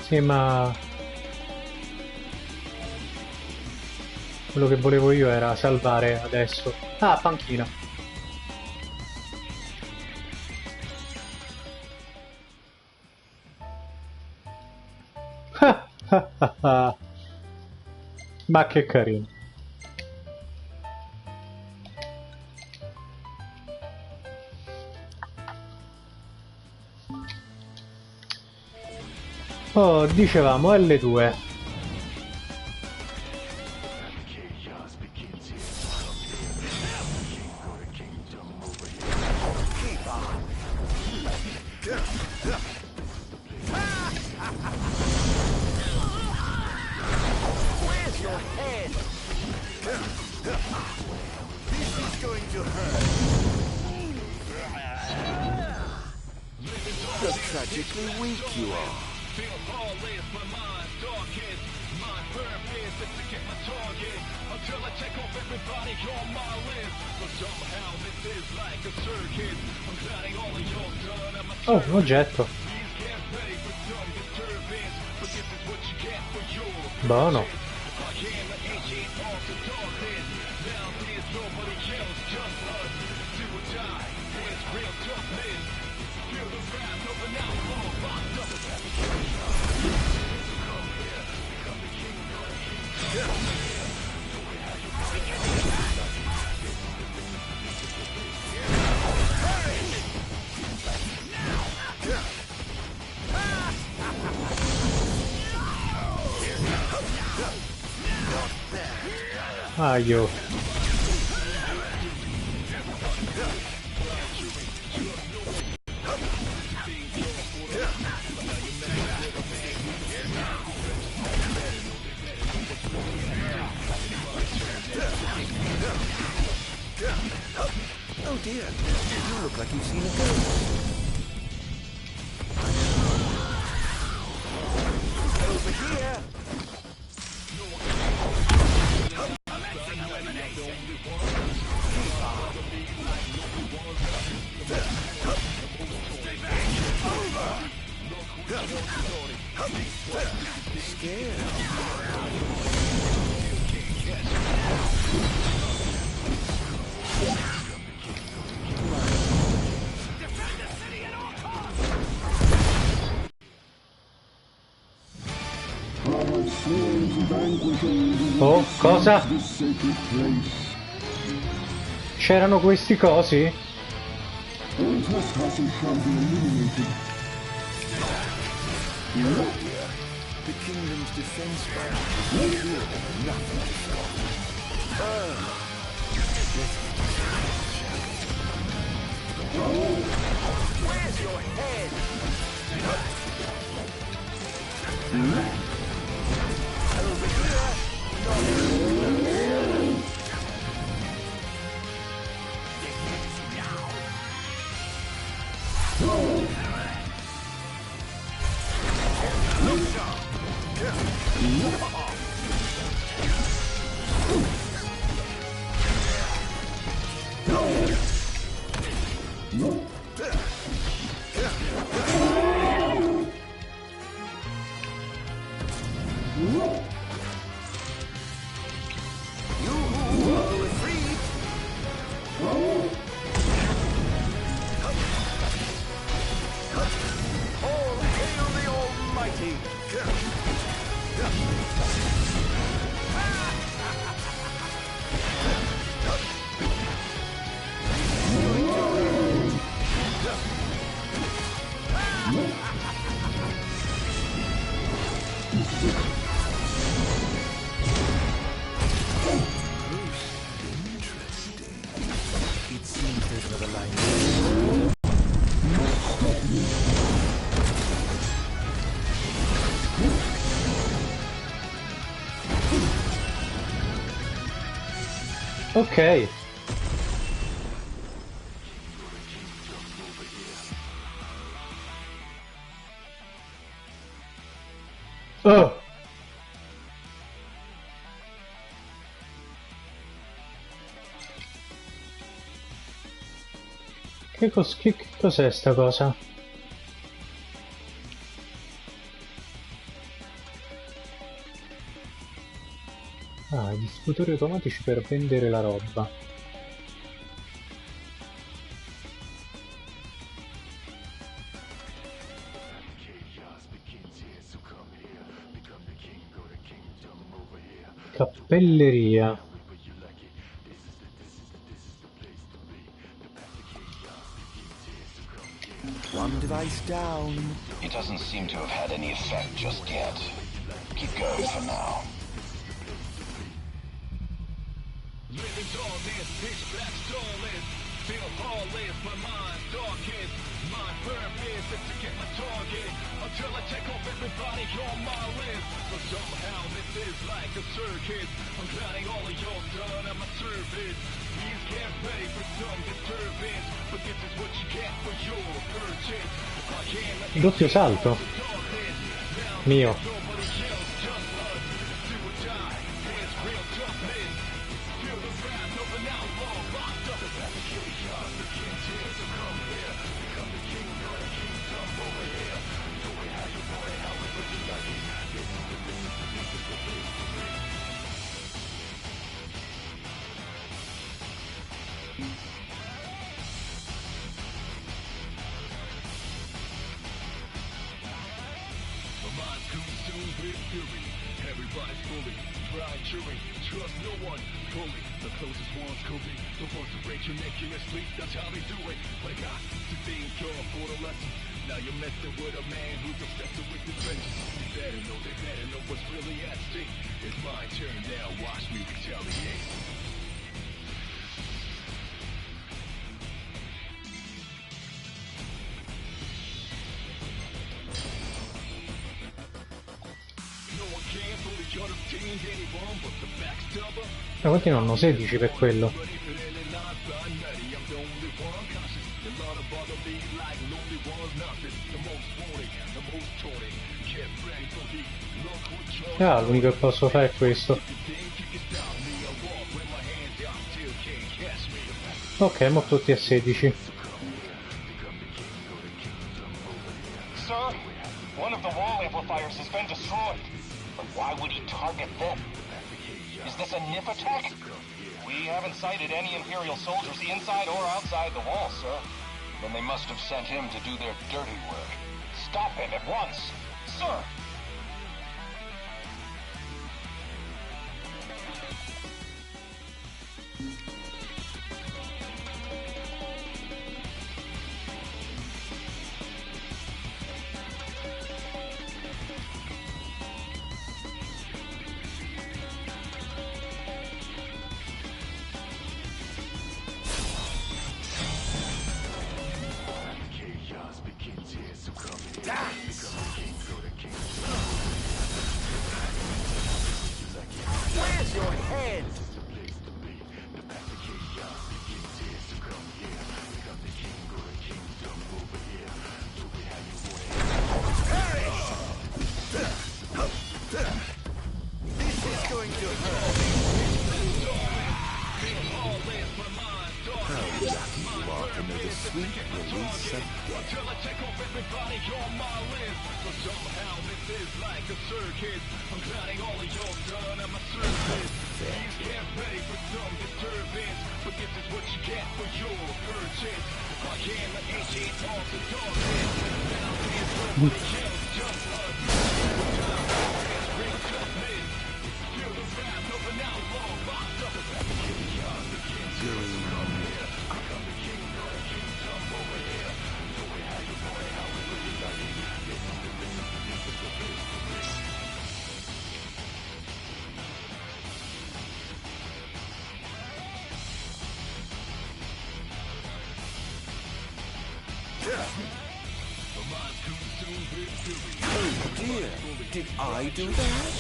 [SPEAKER 1] Sì, ma quello che volevo io era salvare adesso. Ah, panchina. Ma che carino. Oh, dicevamo L2.
[SPEAKER 14] tragically weak you are.
[SPEAKER 1] Oh, un oggetto. Buono. Aio.
[SPEAKER 14] Oh dear, you look like you've seen a ghost. Over here!
[SPEAKER 1] Oh, cosa? C'erano questi cosi?
[SPEAKER 14] The kingdom's defense barriers are nothing to stop. Where's your head? Over here.
[SPEAKER 1] Ok. Oh. Che cos'è sta cosa? Ah, gli scutori automatici per vendere la roba. Cappelleria.
[SPEAKER 14] One device down.
[SPEAKER 10] It doesn't seem to have had any effect just yet. Keep going for now.
[SPEAKER 1] Doppio salto mio. Ma quanti ne hanno? 16 per quello. Ah, l'unico che posso fare è questo. Ok, mo tutti a 16.
[SPEAKER 10] Sir, one of the wall amplifiers has been destroyed. But why would he target them? Is this a nip attack? We haven't sighted any Imperial soldiers inside or outside the wall, sir. Then they must have sent him to do their dirty work. Stop him at once, sir!
[SPEAKER 14] Where's your head? This is going to hurt.
[SPEAKER 4] How lucky you are to know the sweet release of death. Oh dear, did I do that?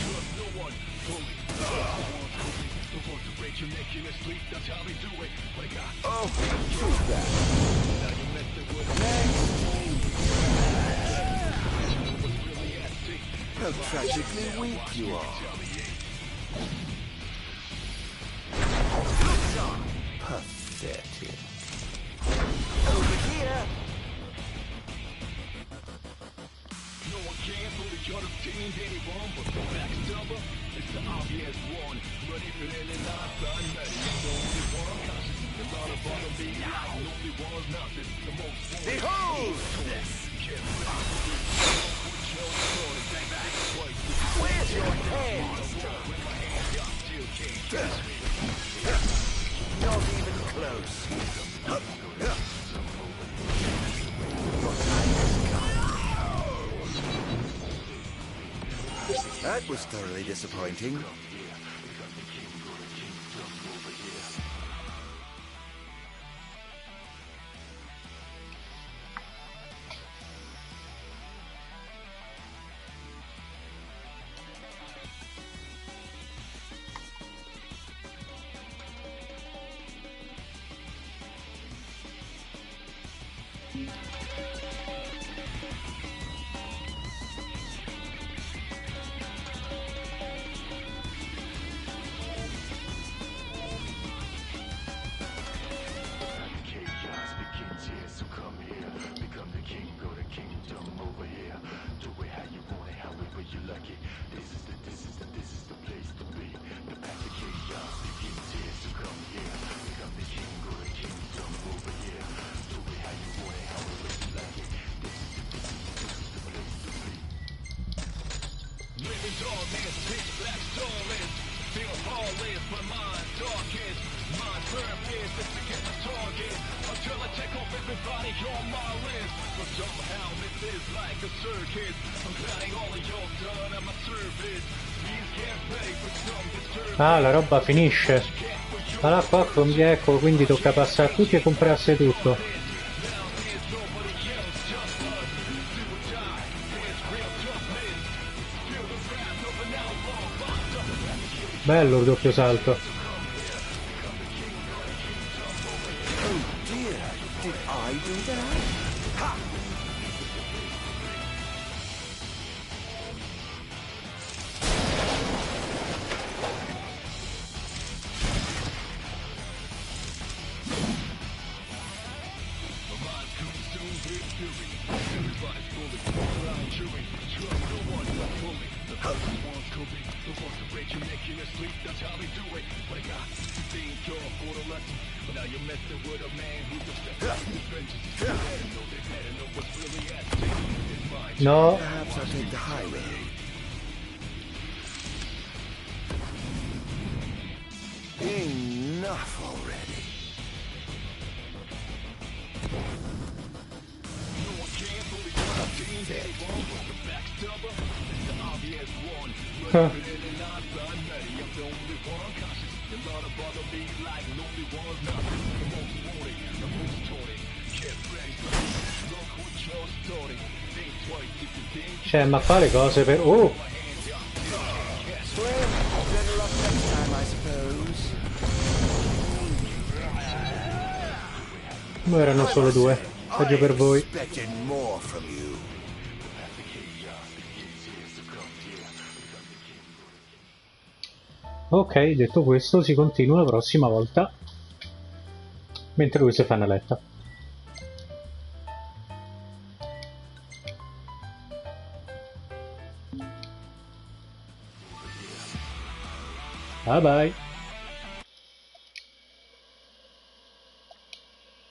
[SPEAKER 4] Oh, too bad. How tragically weak you are. Pathetic.
[SPEAKER 14] Over here. Behold this! Where's your head? Not even close.
[SPEAKER 4] That was thoroughly disappointing.
[SPEAKER 1] Ah, la roba finisce. Allora qua ecco, quindi tocca passare a tutti e comprarsi tutto. Bello il doppio salto.
[SPEAKER 14] Oh dear, did I do that? Ha!
[SPEAKER 1] No.
[SPEAKER 14] Perhaps I'll take the high road. Enough already.
[SPEAKER 1] Huh. Cioè, ma fa le cose per... Oh! Ma erano solo due. Peggio per voi. Ok, detto questo, si continua la prossima volta. Mentre lui si fa una letta. Bye bye.